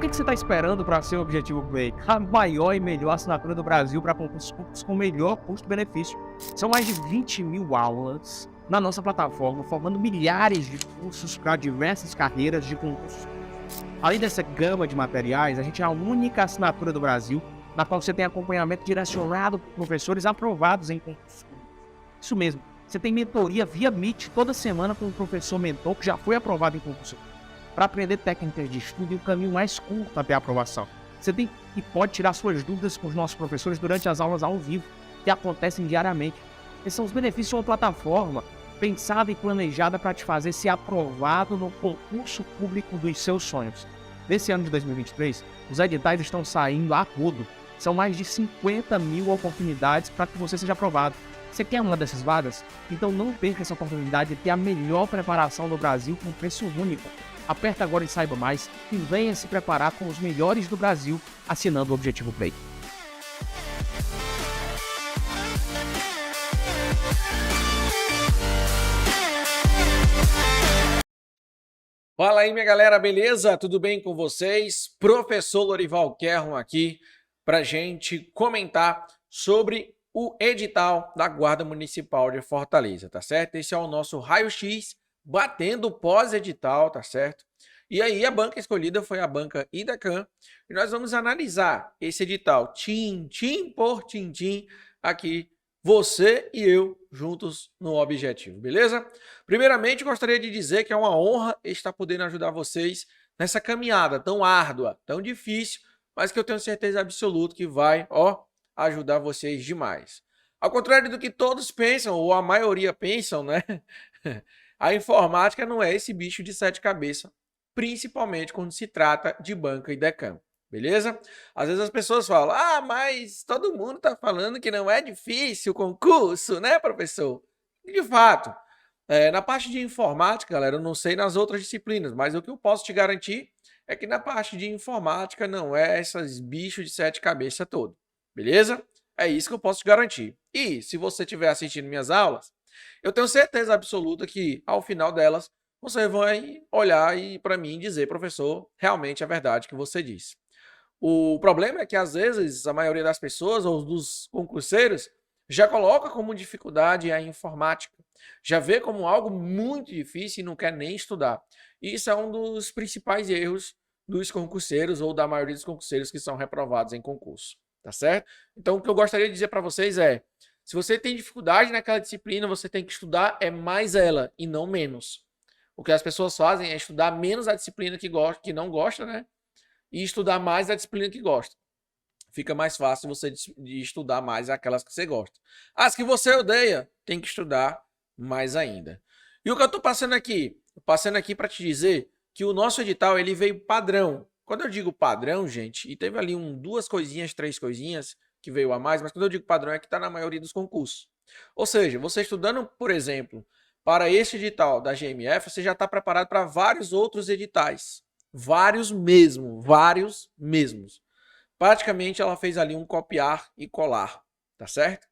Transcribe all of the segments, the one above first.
que você está esperando para ser o Objetivo Play? A maior e melhor assinatura do Brasil para concursos públicos com melhor custo-benefício. São mais de 20.000 aulas na nossa plataforma, formando milhares de cursos para diversas carreiras de concursos. Além dessa gama de materiais, a gente é a única assinatura do Brasil na qual você tem acompanhamento direcionado por professores aprovados em concursos públicos. Isso mesmo, você tem mentoria via Meet toda semana com um professor mentor que já foi aprovado em concurso para aprender técnicas de estudo e o caminho mais curto até a aprovação. Você tem e pode tirar suas dúvidas com os nossos professores durante as aulas ao vivo, que acontecem diariamente. Esses são os benefícios de uma plataforma pensada e planejada para te fazer ser aprovado no concurso público dos seus sonhos. Nesse ano de 2023, os editais estão saindo a rodo. São mais de 50.000 oportunidades para que você seja aprovado. Você quer uma dessas vagas? Então não perca essa oportunidade de ter a melhor preparação do Brasil com preço único. Aperta agora e saiba mais e venha se preparar com os melhores do Brasil assinando o Objetivo Play. Fala aí, minha galera, beleza? Tudo bem com vocês? Professor Lorival Kerron aqui para gente comentar sobre o edital da Guarda Municipal de Fortaleza, tá certo? Esse é o nosso raio-x batendo pós-edital, tá certo? E aí a banca escolhida foi a banca Idecam e nós vamos analisar esse edital tintim por tintim aqui, você e eu juntos no objetivo, beleza? Primeiramente, gostaria de dizer que é uma honra estar podendo ajudar vocês nessa caminhada tão árdua, tão difícil, mas que eu tenho certeza absoluta que vai, ajudar vocês demais. Ao contrário do que todos pensam, ou a maioria pensam, né? A informática não é esse bicho de sete cabeças, principalmente quando se trata de banca Idecam. Beleza? Às vezes as pessoas falam, mas todo mundo está falando que não é difícil o concurso, né, professor? E de fato, na parte de informática, galera, eu não sei nas outras disciplinas, mas o que eu posso te garantir é que na parte de informática não é esses bichos de sete cabeças todo. Beleza? É isso que eu posso te garantir. E se você estiver assistindo minhas aulas, eu tenho certeza absoluta que ao final delas, você vai olhar e para mim dizer, professor, realmente é verdade que você disse. O problema é que, às vezes, a maioria das pessoas, ou dos concurseiros, já coloca como dificuldade a informática. Já vê como algo muito difícil e não quer nem estudar. E isso é um dos principais erros dos concurseiros, ou da maioria dos concurseiros que são reprovados em concurso. Tá certo? Então, o que eu gostaria de dizer para vocês é, se você tem dificuldade naquela disciplina, você tem que estudar mais ela, e não menos. O que as pessoas fazem é estudar menos a disciplina que não gosta, né? E estudar mais a disciplina que gosta. Fica mais fácil você de estudar mais aquelas que você gosta. As que você odeia, tem que estudar mais ainda. E o que eu estou passando aqui? Passando aqui para te dizer que o nosso edital ele veio padrão. Quando eu digo padrão, gente, e teve ali duas coisinhas, três coisinhas que veio a mais, mas quando eu digo padrão é que está na maioria dos concursos. Ou seja, você estudando, por exemplo, para este edital da GMF, você já está preparado para vários outros editais. Vários mesmos. Praticamente ela fez ali um copiar e colar, tá certo?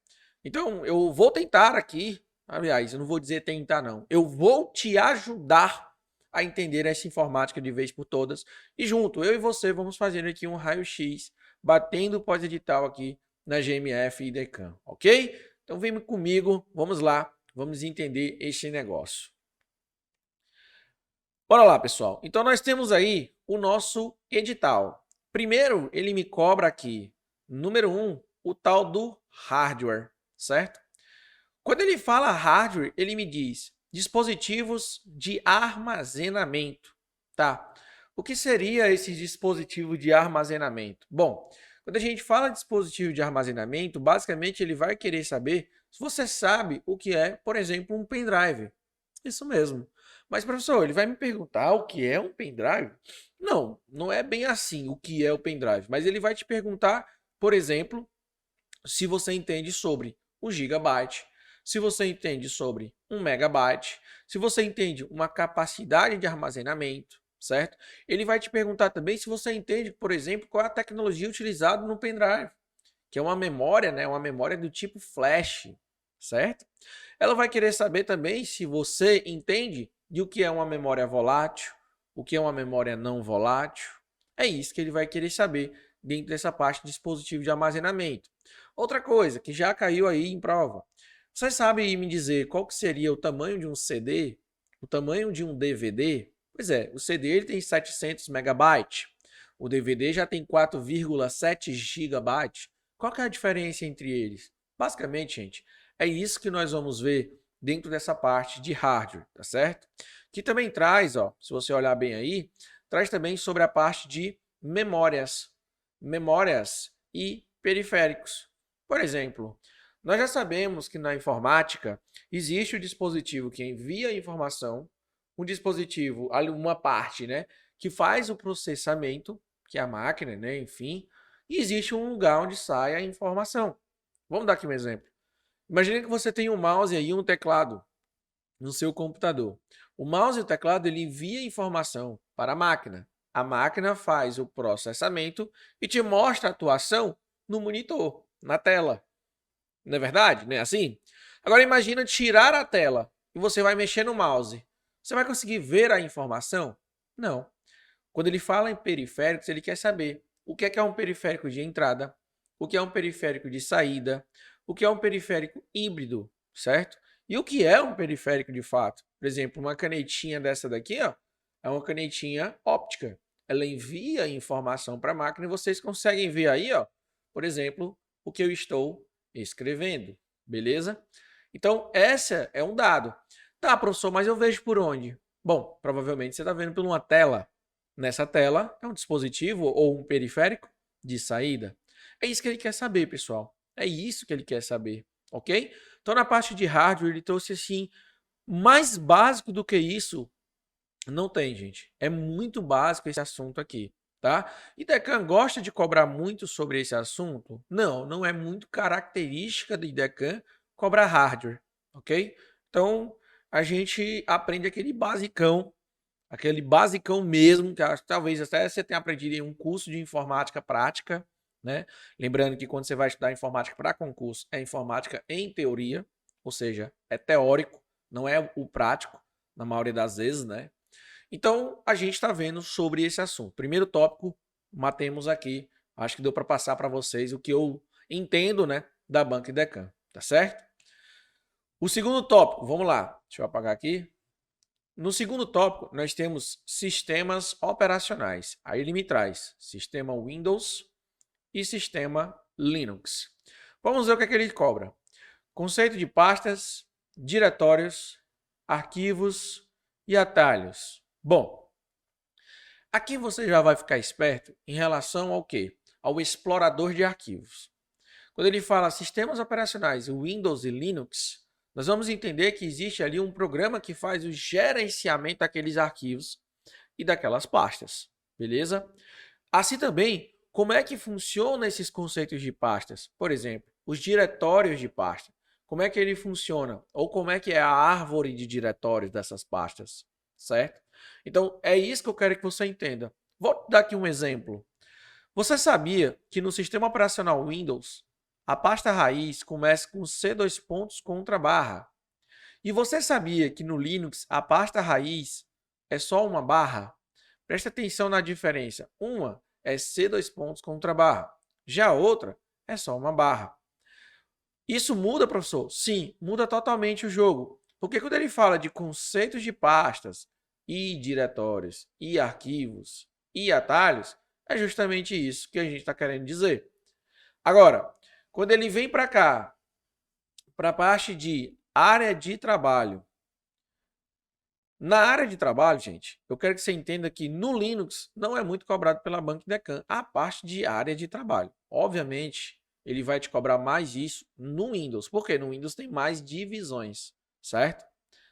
Então eu vou tentar aqui, aliás, eu não vou dizer tentar não, eu vou te ajudar a entender essa informática de vez por todas e junto, eu e você vamos fazer aqui um raio-x, batendo o pós-edital aqui na GMF e Idecam, ok? Então vem comigo, vamos lá, vamos entender este negócio. Bora lá, pessoal. Então, nós temos aí o nosso edital. Primeiro, ele me cobra aqui, número 1, o tal do hardware, certo? Quando ele fala hardware, ele me diz dispositivos de armazenamento, tá? O que seria esse dispositivo de armazenamento? Bom, quando a gente fala de dispositivo de armazenamento, basicamente ele vai querer saber se você sabe o que é, por exemplo, um pendrive. Isso mesmo. Mas, professor, ele vai me perguntar o que é um pendrive? Não, não é bem assim o que é o pendrive, mas ele vai te perguntar, por exemplo, se você entende sobre um gigabyte, se você entende sobre um megabyte, se você entende uma capacidade de armazenamento, certo? Ele vai te perguntar também se você entende, por exemplo, qual é a tecnologia utilizada no pendrive, que é uma memória, né? Uma memória do tipo flash, certo? Ela vai querer saber também se você entende de o que é uma memória volátil, o que é uma memória não volátil. É isso que ele vai querer saber dentro dessa parte de dispositivo de armazenamento. Outra coisa que já caiu aí em prova. Vocês sabem me dizer qual que seria o tamanho de um CD? O tamanho de um DVD? Pois é, o CD ele tem 700 megabytes. O DVD já tem 4,7 gigabytes. Qual que é a diferença entre eles? Basicamente, gente, é isso que nós vamos ver dentro dessa parte de hardware, tá certo? Que também traz, ó, se você olhar bem aí, traz também sobre a parte de memórias e periféricos. Por exemplo, nós já sabemos que na informática existe o dispositivo que envia a informação, um dispositivo, uma parte, né, que faz o processamento, que é a máquina, né, enfim, e existe um lugar onde sai a informação. Vamos dar aqui um exemplo. Imagine que você tem um mouse e um teclado no seu computador. O mouse e o teclado ele envia informação para a máquina. A máquina faz o processamento e te mostra a atuação no monitor, na tela. Não é verdade? Não é assim? Agora imagina tirar a tela e você vai mexer no mouse. Você vai conseguir ver a informação? Não. Quando ele fala em periféricos, ele quer saber o que é um periférico de entrada, o que é um periférico de saída, o que é um periférico híbrido, certo? E o que é um periférico de fato? Por exemplo, uma canetinha dessa daqui, ó, é uma canetinha óptica. Ela envia informação para a máquina e vocês conseguem ver aí, ó, por exemplo, o que eu estou escrevendo, beleza? Então, essa é um dado. Tá, professor, mas eu vejo por onde? Bom, provavelmente você está vendo por uma tela. Nessa tela é um dispositivo ou um periférico de saída. É isso que ele quer saber, pessoal. É isso que ele quer saber, ok? Então, na parte de hardware, ele trouxe assim, mais básico do que isso, não tem, gente. É muito básico esse assunto aqui, tá? E Deccan gosta de cobrar muito sobre esse assunto? Não, não é muito característica de Deccan cobrar hardware, ok? Então, a gente aprende aquele basicão mesmo, que talvez até você tenha aprendido em um curso de informática prática, né? Lembrando que quando você vai estudar informática para concurso, é informática em teoria, ou seja, é teórico, não é o prático, na maioria das vezes, né? Então, a gente está vendo sobre esse assunto. Primeiro tópico, matemos aqui. Acho que deu para passar para vocês o que eu entendo, né, da Banca e Deccan, tá certo? O segundo tópico, vamos lá. Deixa eu apagar aqui. No segundo tópico, nós temos sistemas operacionais. Aí ele me traz sistema Windows e sistema Linux. Vamos ver o que é que ele cobra. Conceito de pastas, diretórios, arquivos e atalhos. Bom, aqui você já vai ficar esperto em relação ao quê? Ao explorador de arquivos. Quando ele fala sistemas operacionais Windows e Linux, nós vamos entender que existe ali um programa que faz o gerenciamento daqueles arquivos e daquelas pastas, beleza? Assim também, como é que funcionam esses conceitos de pastas? Por exemplo, os diretórios de pasta. Como é que ele funciona? Ou como é que é a árvore de diretórios dessas pastas, certo? Então, é isso que eu quero que você entenda. Vou dar aqui um exemplo. Você sabia que no sistema operacional Windows, a pasta raiz começa com C2 pontos contra barra? E você sabia que no Linux a pasta raiz é só uma barra? Presta atenção na diferença. Uma é C2 pontos contra barra. Já a outra é só uma barra. Isso muda, professor? Sim, muda totalmente o jogo. Porque quando ele fala de conceitos de pastas e diretórios e arquivos e atalhos, é justamente isso que a gente está querendo dizer. Agora, quando ele vem para cá, para a parte de área de trabalho. Na área de trabalho, gente, eu quero que você entenda que no Linux não é muito cobrado pela Banca Deccan a parte de área de trabalho. Obviamente, ele vai te cobrar mais isso no Windows, porque no Windows tem mais divisões, certo?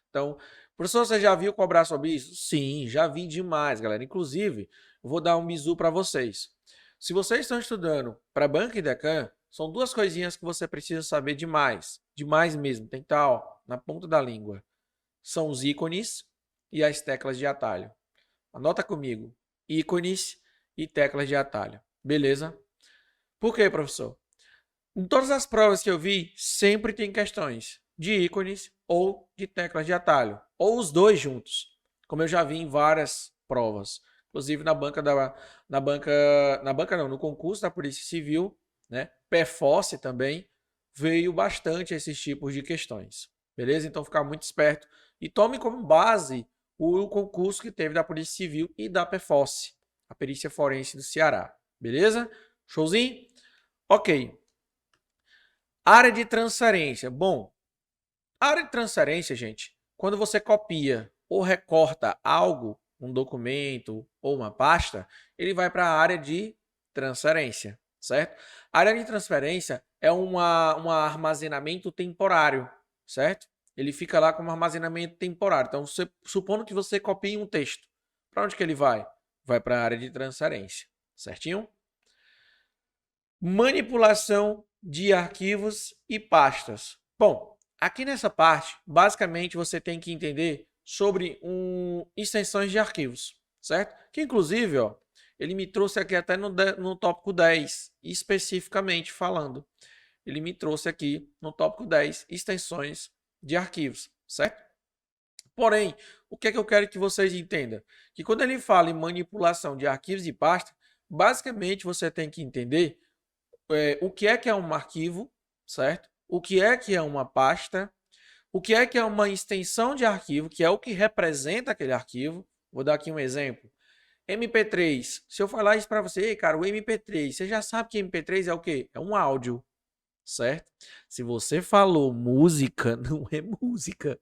Então, professor, você já viu cobrar sobre isso? Sim, já vi demais, galera. Inclusive, eu vou dar um bizu para vocês. Se vocês estão estudando para Banca Deccan, são duas coisinhas que você precisa saber demais mesmo, tem que estar ó, na ponta da língua. São os ícones e as teclas de atalho. Anota comigo, ícones e teclas de atalho, beleza? Por quê, professor? Em todas as provas que eu vi, sempre tem questões de ícones ou de teclas de atalho, ou os dois juntos, como eu já vi em várias provas. inclusive no concurso da Polícia Civil, né? PFOS também veio bastante esses tipos de questões. Beleza? Então ficar muito esperto e tome como base o concurso que teve da Polícia Civil e da PFOS, a Perícia Forense do Ceará. Beleza? Showzinho? Ok. Área de transferência. Bom, a área de transferência, gente, quando você copia ou recorta algo, um documento ou uma pasta, ele vai para a área de transferência, certo? A área de transferência é um armazenamento temporário, certo? Ele fica lá como armazenamento temporário. Então, supondo que você copie um texto, para onde que ele vai? Vai para a área de transferência, certinho? Manipulação de arquivos e pastas. Bom, aqui nessa parte, basicamente você tem que entender sobre extensões de arquivos, certo? Que inclusive, ó, ele me trouxe aqui até no tópico 10, especificamente falando. Ele me trouxe aqui no tópico 10, extensões de arquivos, certo? Porém, o que é que eu quero que vocês entendam? Que quando ele fala em manipulação de arquivos e pastas, basicamente você tem que entender o que é um arquivo, certo? O que é uma pasta, o que é uma extensão de arquivo, que é o que representa aquele arquivo. Vou dar aqui um exemplo. MP3. Se eu falar isso para você, cara, o MP3, você já sabe que MP3 é o quê? É um áudio, certo? Se você falou música, não é música,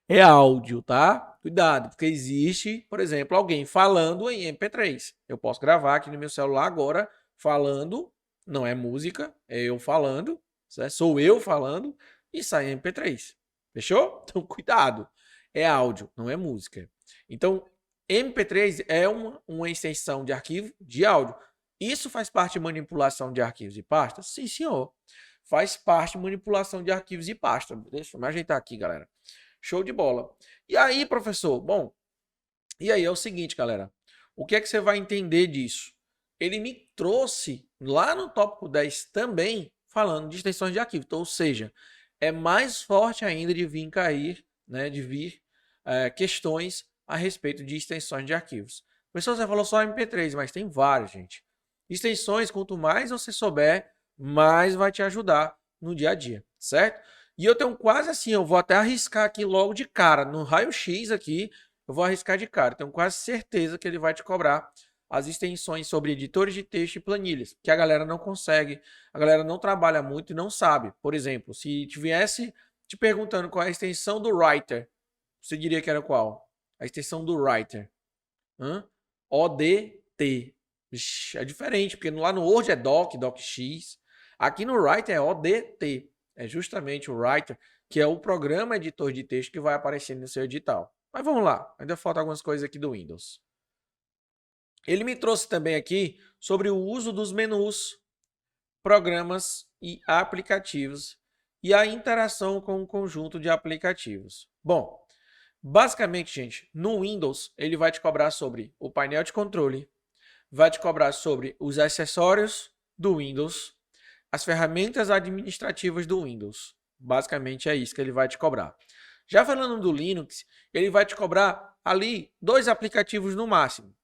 é áudio, tá? Cuidado, porque existe, por exemplo, alguém falando em MP3. Eu posso gravar aqui no meu celular agora, falando, não é música, é eu falando, certo? Sou eu falando e sai em MP3. Fechou? Então, cuidado. É áudio, não é música. Então, MP3 é uma extensão de arquivo de áudio. Isso faz parte de manipulação de arquivos e pastas? Sim, senhor. Faz parte de manipulação de arquivos e pastas. Deixa eu me ajeitar aqui, galera. Show de bola. E aí, professor? Bom, e aí é o seguinte, galera. O que é que você vai entender disso? Ele me trouxe lá no tópico 10 também falando de extensões de arquivo. Então, ou seja, é mais forte ainda de vir cair, né, de vir questões a respeito de extensões de arquivos. Professor, você falou só MP3, mas tem várias, gente. Extensões, quanto mais você souber, mais vai te ajudar no dia a dia, certo? E eu tenho quase assim, eu vou até arriscar aqui logo de cara, no raio-x aqui, eu vou arriscar de cara. Tenho quase certeza que ele vai te cobrar as extensões sobre editores de texto e planilhas, que a galera não consegue, a galera não trabalha muito e não sabe. Por exemplo, se tivesse te perguntando qual é a extensão do Writer, você diria que era qual? A extensão do Writer. ODT. Vixe, é diferente, porque lá no Word é Doc, DocX. Aqui no Writer é ODT. É justamente o Writer, que é o programa editor de texto que vai aparecer no seu edital. Mas vamos lá, ainda faltam algumas coisas aqui do Windows. Ele me trouxe também aqui sobre o uso dos menus, programas e aplicativos e a interação com o conjunto de aplicativos. Bom, basicamente, gente, no Windows ele vai te cobrar sobre o painel de controle, vai te cobrar sobre os acessórios do Windows, as ferramentas administrativas do Windows. Basicamente é isso que ele vai te cobrar. Já falando do Linux, ele vai te cobrar ali 2 aplicativos no máximo.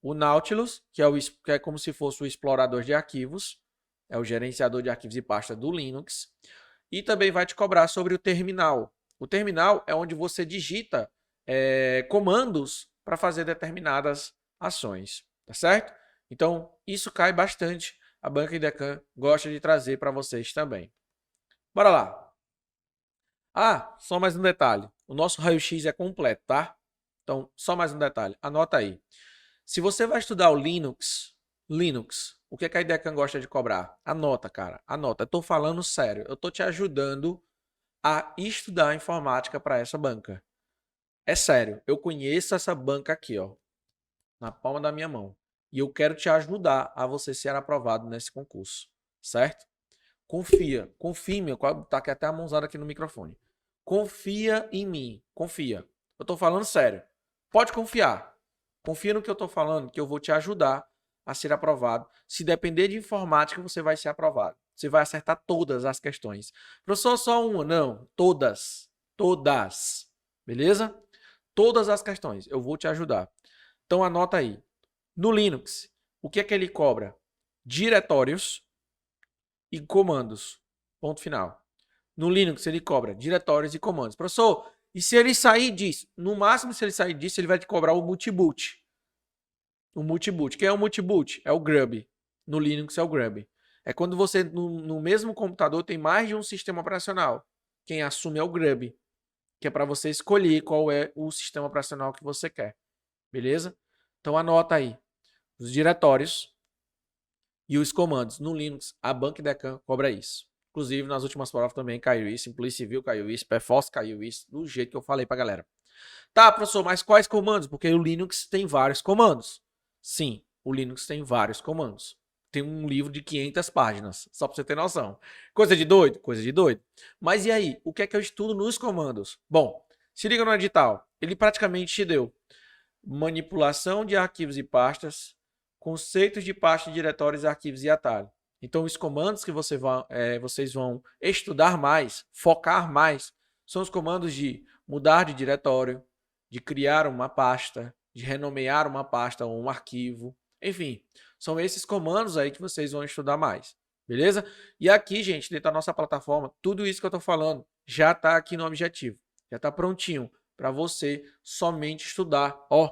O Nautilus, que é como se fosse o explorador de arquivos, é o gerenciador de arquivos e pasta do Linux. E também vai te cobrar sobre o terminal. O terminal é onde você digita comandos para fazer determinadas ações, tá certo? Então, isso cai bastante. A Banca Idecam gosta de trazer para vocês também. Bora lá. Ah, só mais um detalhe. O nosso raio-x é completo, tá? Então, só mais um detalhe. Anota aí. Se você vai estudar o Linux, o que a Idecam gosta de cobrar? Anota, cara. Anota. Eu tô falando sério. Eu tô te ajudando a estudar informática para essa banca. É sério. Eu conheço essa banca aqui, ó, na palma da minha mão. E eu quero te ajudar a você ser aprovado nesse concurso, certo? Confia, confia em mim. Tá aqui até a mãozada aqui no microfone. Confia em mim, confia. Eu tô falando sério. Pode confiar. Confia no que eu tô falando, que eu vou te ajudar a ser aprovado. Se depender de informática, você vai ser aprovado. Você vai acertar todas as questões. Professor, só uma? Não, todas. Todas. Beleza? Todas as questões. Eu vou te ajudar. Então anota aí. No Linux, o que é que ele cobra? Diretórios e comandos. Ponto final. No Linux, ele cobra diretórios e comandos. Professor, e se ele sair disso? No máximo, se ele sair disso, ele vai te cobrar o multiboot. O multiboot. Quem é o multiboot? É o grub. No Linux é o grub. É quando você, no mesmo computador, tem mais de um sistema operacional. Quem assume é o grub, que é para você escolher qual é o sistema operacional que você quer. Beleza? Então anota aí. Os diretórios e os comandos. No Linux, a Bank-Decan cobra isso. Inclusive, nas últimas provas também caiu isso. Polícia Civil caiu isso. Perforce caiu isso. Do jeito que eu falei pra galera. Tá, professor, mas quais comandos? Porque o Linux tem vários comandos. Sim, o Linux tem vários comandos. Tem um livro de 500 páginas, só para você ter noção. Coisa de doido? Coisa de doido. Mas e aí, o que é que eu estudo nos comandos? Bom, se liga no edital. Ele praticamente te deu manipulação de arquivos e pastas, conceitos de pasta, diretórios, arquivos e atalho. Então, os comandos que vocês vão estudar mais, focar mais, são os comandos de mudar de diretório, de criar uma pasta, de renomear uma pasta ou um arquivo. Enfim, são esses comandos aí que vocês vão estudar mais. Beleza? E aqui, gente, dentro da nossa plataforma, tudo isso que eu estou falando já está aqui no objetivo. Já está prontinho para você somente estudar, ó,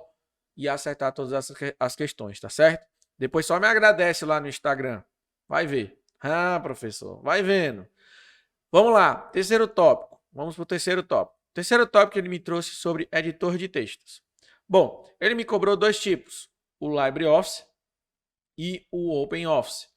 e acertar todas as questões, tá certo? Depois só me agradece lá no Instagram. Vai ver. Ah, professor, vai vendo. Vamos lá, terceiro tópico. Vamos para o terceiro tópico. O terceiro tópico que ele me trouxe sobre editor de textos. Bom, ele me cobrou dois tipos, o LibreOffice e o OpenOffice,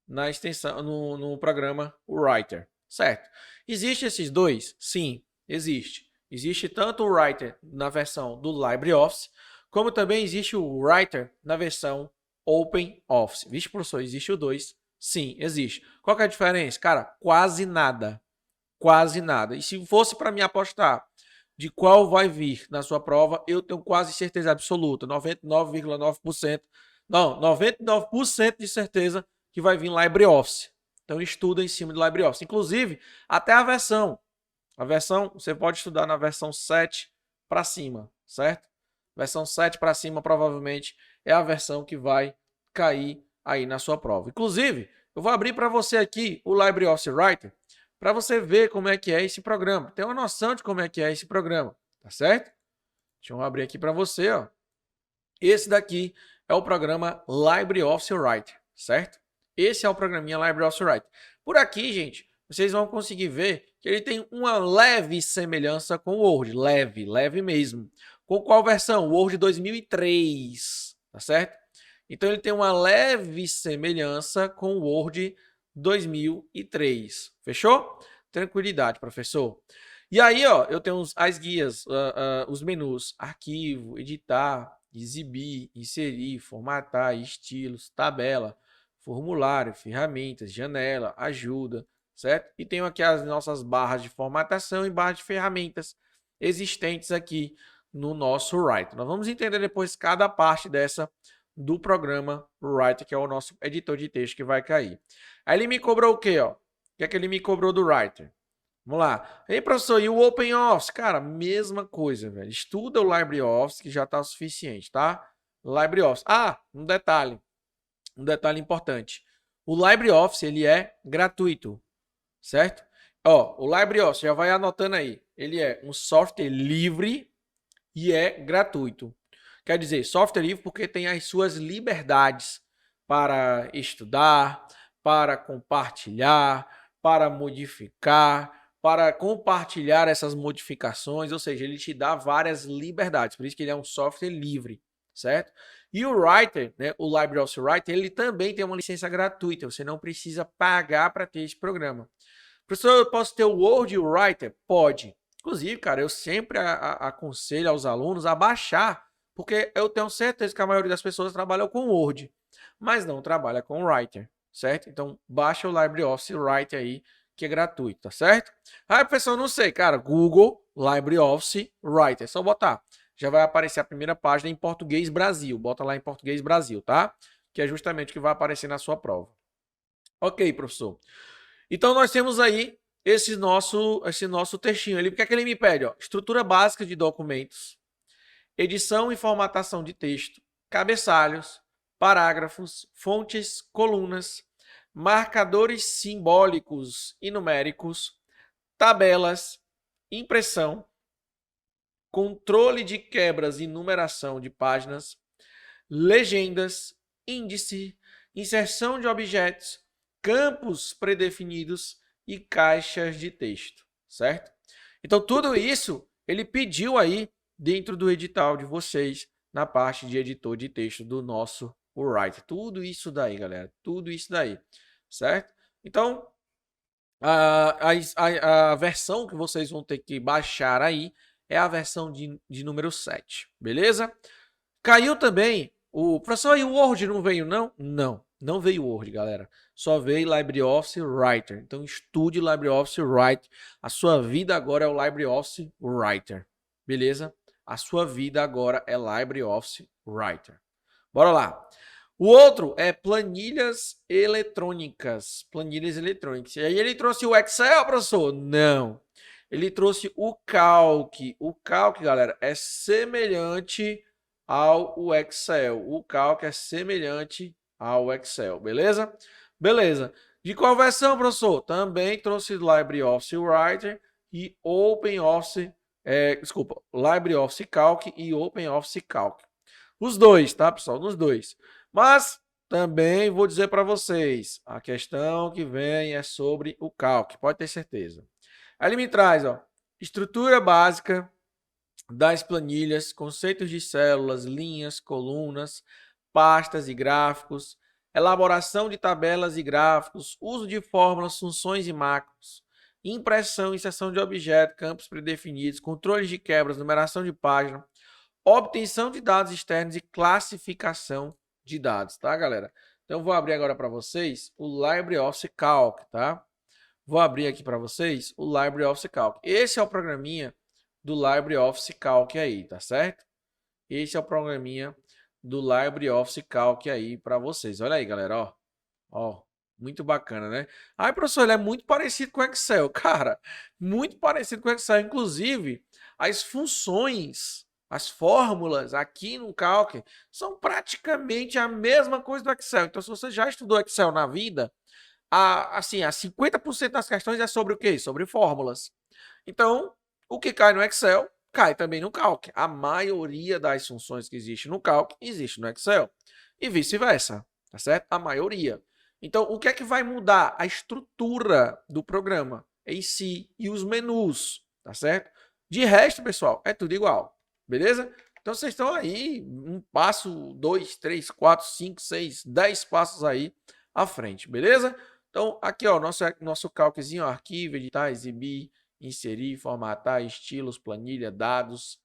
na extensão, no programa Writer, certo? Existem esses dois? Sim, existe. Existe tanto o Writer na versão do LibreOffice, como também existe o Writer na versão OpenOffice. Vixe, professor, existe o dois? Sim, existe. Qual que é a diferença? Cara, quase nada. Quase nada. E se fosse para me apostar de qual vai vir na sua prova, eu tenho quase certeza absoluta, 99,9%, não, 99% de certeza que vai vir LibreOffice. Então estuda em cima do LibreOffice. Inclusive, até a versão, você pode estudar na versão 7 para cima, certo? Versão 7 para cima provavelmente é a versão que vai cair aí na sua prova. Inclusive, eu vou abrir para você aqui o LibreOffice Writer para você ver como é que é esse programa. Tem uma noção de como é que é esse programa, tá certo? Deixa eu abrir aqui para você, ó. Esse daqui é o programa LibreOffice Writer, certo? Esse é o programinha LibreOffice Writer. Por aqui, gente, vocês vão conseguir ver que ele tem uma leve semelhança com o Word, leve mesmo. Com qual versão? Word 2003, tá certo? Então ele tem uma leve semelhança com o Word 2003. Fechou? Tranquilidade, professor. E aí, ó, eu tenho as guias, os menus, arquivo, editar, exibir, inserir, formatar, estilos, tabela, formulário, ferramentas, janela, ajuda, certo? E tenho aqui as nossas barras de formatação e barras de ferramentas existentes aqui no nosso Writer. Nós vamos entender depois cada parte dessa do programa Writer, que é o nosso editor de texto que vai cair. Aí ele me cobrou o quê, ó? O que é que ele me cobrou do Writer? Vamos lá. Ei, professor, e o OpenOffice? Cara, mesma coisa, velho. Estuda o LibreOffice, que já está o suficiente, tá? LibreOffice. Ah, um detalhe importante. O LibreOffice, ele é gratuito, certo? Ó, o LibreOffice, já vai anotando aí. Ele é um software livre e é gratuito. Quer dizer, software livre porque tem as suas liberdades para estudar, para compartilhar, para modificar, para compartilhar essas modificações, ou seja, ele te dá várias liberdades, por isso que ele é um software livre, certo? E o Writer, né, o LibreOffice Writer, ele também tem uma licença gratuita, você não precisa pagar para ter esse programa. Professor, eu posso ter o Word e o Writer? Pode. Inclusive, cara, eu sempre aconselho aos alunos a baixar, porque eu tenho certeza que a maioria das pessoas trabalham com Word, mas não trabalha com Writer, certo? Então, baixa o LibreOffice Writer aí, que é gratuito, tá certo? Ah, professor, não sei, cara, Google LibreOffice Writer, é só botar. Já vai aparecer a primeira página em português Brasil, bota lá em português Brasil, tá? Que é justamente o que vai aparecer na sua prova. Ok, professor. Então, nós temos aí esse nosso textinho ali. O que é que ele me pede? Ó? Estrutura básica de documentos, edição e formatação de texto, cabeçalhos, parágrafos, fontes, colunas, marcadores simbólicos e numéricos, tabelas, impressão, controle de quebras e numeração de páginas, legendas, índice, inserção de objetos, campos predefinidos e caixas de texto, certo? Então, tudo isso ele pediu aí dentro do edital de vocês, na parte de editor de texto do nosso Writer. Tudo isso daí, galera. Tudo isso daí, certo? Então, a versão que vocês vão ter que baixar aí é a versão de número 7, beleza? Caiu também o... Professor, e o Word não veio, não? Não veio o Word, galera. Só veio LibreOffice Writer. Então, estude LibreOffice Writer. A sua vida agora é o LibreOffice Writer. Beleza? A sua vida agora é LibreOffice Writer. Bora lá. O outro é planilhas eletrônicas. Planilhas eletrônicas. E aí ele trouxe o Excel, professor? Não. Ele trouxe o Calc. O Calc, galera, é semelhante ao Excel. O Calc é semelhante ao Excel, beleza? Beleza. De qual versão, professor? Também trouxe LibreOffice Writer e OpenOffice, LibreOffice Calc e OpenOffice Calc. Os dois, tá, pessoal? Os dois. Mas também vou dizer para vocês, a questão que vem é sobre o Calc, pode ter certeza. Aí ele me traz, ó, estrutura básica das planilhas, conceitos de células, linhas, colunas, pastas e gráficos, elaboração de tabelas e gráficos, uso de fórmulas, funções e macros, impressão e inserção de objetos, campos predefinidos, controle de quebras, numeração de página, obtenção de dados externos e classificação de dados, tá, galera? Então, vou abrir agora para vocês o LibreOffice Calc, tá? Vou abrir aqui para vocês o LibreOffice Calc. Esse é o programinha do LibreOffice Calc aí, tá certo? Esse é o programinha do LibreOffice Calc aí para vocês. Olha aí, galera, ó. Ó, muito bacana, né? Aí, professor, ele é muito parecido com o Excel. Cara, muito parecido com o Excel. Inclusive, as funções, as fórmulas aqui no Calc são praticamente a mesma coisa do Excel. Então, se você já estudou Excel na vida, assim, a 50% das questões é sobre o quê? Sobre fórmulas. Então, o que cai no Excel, cai também no Calc. A maioria das funções que existe no Calc, existe no Excel. E vice-versa, tá certo? A maioria. Então, o que é que vai mudar? A estrutura do programa em si e os menus, tá certo? De resto, pessoal, é tudo igual, beleza? Então, vocês estão aí, um passo, 2, 3, 4, 5, 6, 10 passos aí à frente, beleza? Então, aqui, ó, nosso calquezinho, ó, arquivo, editar, exibir, inserir, formatar, estilos, planilha, dados,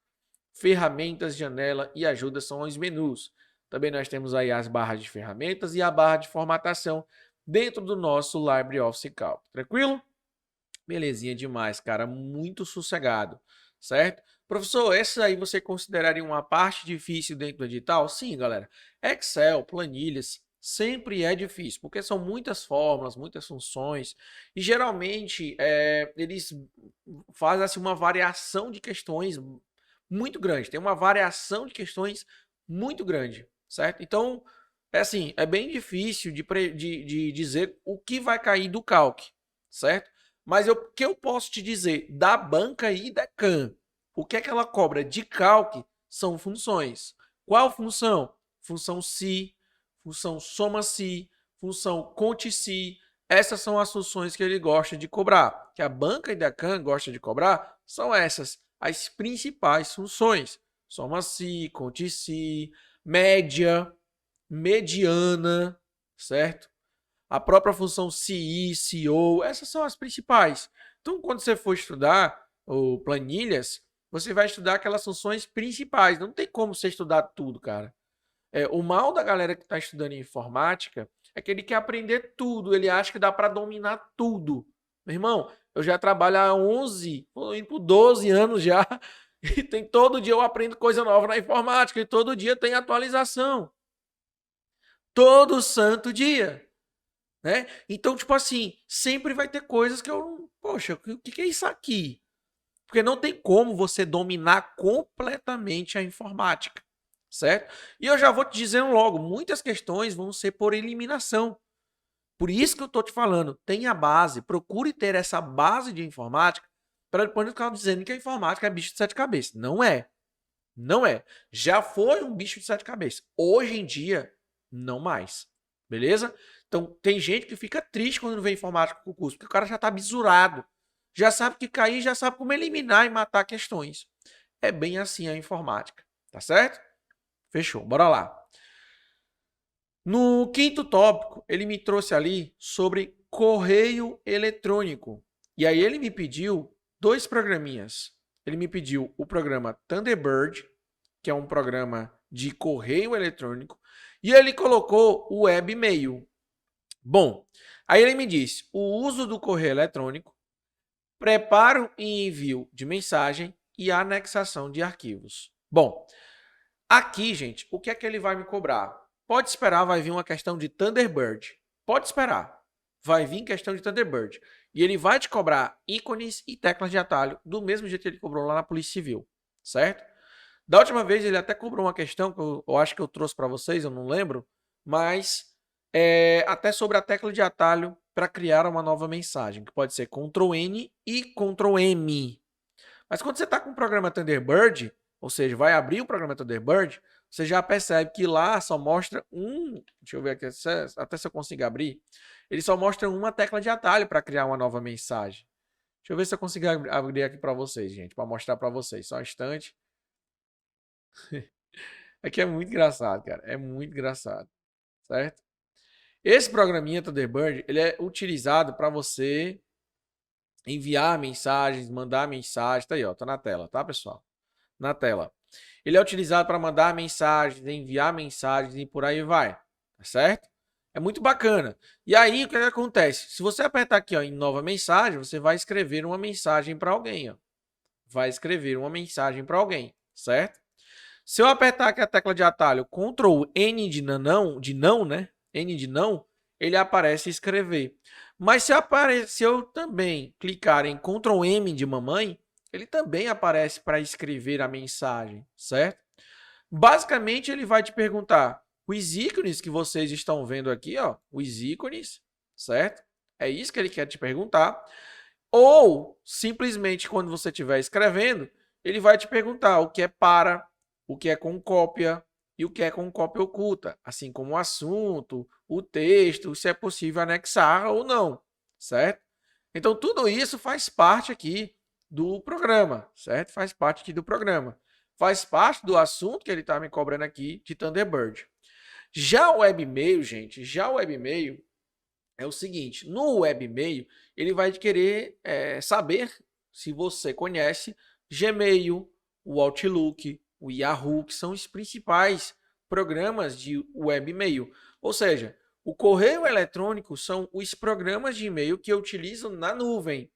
ferramentas, janela e ajuda são os menus. Também nós temos aí as barras de ferramentas e a barra de formatação dentro do nosso LibreOffice Calc. Tranquilo? Belezinha demais, cara. Muito sossegado, certo? Professor, essa aí você consideraria uma parte difícil dentro do edital? Sim, galera. Excel, planilhas, sempre é difícil, porque são muitas fórmulas, muitas funções, e geralmente eles fazem assim, uma variação de questões muito grande. Tem uma variação de questões muito grande, certo? Então, assim, é bem difícil de dizer o que vai cair do Calc, certo? Mas o que eu posso te dizer da banca e da CAM, o que é que ela cobra de Calc são funções. Qual função? Função se, função soma-se, função conte-se. Essas são as funções que ele gosta de cobrar. Que a banca e da CAM gosta de cobrar são essas, as principais funções. Soma-se, conte-se, média, mediana, certo? A própria função CI, CO, essas são as principais. Então, quando você for estudar planilhas, você vai estudar aquelas funções principais. Não tem como você estudar tudo, cara. O mal da galera que está estudando informática é que ele quer aprender tudo. Ele acha que dá para dominar tudo. Meu irmão, eu já trabalho há 11, indo por 12 anos já. E todo dia eu aprendo coisa nova na informática. E todo dia tem atualização. Todo santo dia. Né? Então, tipo assim, sempre vai ter coisas que eu... Poxa, o que é isso aqui? Porque não tem como você dominar completamente a informática, certo? E eu já vou te dizendo logo, muitas questões vão ser por eliminação. Por isso que eu estou te falando, tenha base, procure ter essa base de informática para depois não ficar dizendo que a informática é bicho de sete cabeças. Não é. Não é. Já foi um bicho de sete cabeças. Hoje em dia, não mais. Beleza? Então, tem gente que fica triste quando vê informática com o curso, porque o cara já está bisurado. Já sabe que cair, já sabe como eliminar e matar questões. É bem assim a informática. Tá certo? Fechou. Bora lá. No quinto tópico, ele me trouxe ali sobre correio eletrônico. E aí ele me pediu 2 programinhas. Ele me pediu o programa Thunderbird, que é um programa de correio eletrônico, e ele colocou o webmail. Bom, aí ele me disse o uso do correio eletrônico, preparo e envio de mensagem e anexação de arquivos. Bom, aqui, gente, o que é que ele vai me cobrar? Pode esperar, vai vir uma questão de Thunderbird. Pode esperar. Vai vir questão de Thunderbird. E ele vai te cobrar ícones e teclas de atalho do mesmo jeito que ele cobrou lá na Polícia Civil, certo? Da última vez ele até cobrou uma questão que eu acho que eu trouxe para vocês, eu não lembro, mas até sobre a tecla de atalho para criar uma nova mensagem, que pode ser Ctrl+N e Ctrl+M. Mas quando você está com o programa Thunderbird, ou seja, vai abrir o programa Thunderbird, você já percebe que lá só mostra deixa eu ver aqui, até se eu consigo abrir, ele só mostra uma tecla de atalho para criar uma nova mensagem. Deixa eu ver se eu consigo abrir aqui para vocês, gente, para mostrar para vocês. Só um instante. Aqui é muito engraçado, cara. É muito engraçado, certo? Esse programinha Thunderbird, ele é utilizado para você enviar mensagens, mandar mensagens. Tá aí, ó, tá na tela, tá, pessoal? Na tela. Ele é utilizado para mandar mensagens, enviar mensagens e por aí vai, tá certo? É muito bacana. E aí, o que acontece? Se você apertar aqui, ó, em nova mensagem, você vai escrever uma mensagem para alguém, ó. Vai escrever uma mensagem para alguém, certo? Se eu apertar aqui a tecla de atalho Ctrl N de não, né? N de não, ele aparece escrever. Mas se eu também clicar em Ctrl M de mamãe, ele também aparece para escrever a mensagem, certo? Basicamente, ele vai te perguntar os ícones que vocês estão vendo aqui, ó, os ícones, certo? É isso que ele quer te perguntar. Ou, simplesmente, quando você estiver escrevendo, ele vai te perguntar o que é para, o que é com cópia e o que é com cópia oculta, assim como o assunto, o texto, se é possível anexar ou não, certo? Então, tudo isso faz parte aqui do programa, certo? Faz parte aqui do programa. Faz parte do assunto que ele está me cobrando aqui de Thunderbird. Já o webmail, gente, é o seguinte, no webmail, ele vai querer saber se você conhece Gmail, o Outlook, o Yahoo, que são os principais programas de webmail. Ou seja, o correio eletrônico são os programas de e-mail que eu utilizo na nuvem,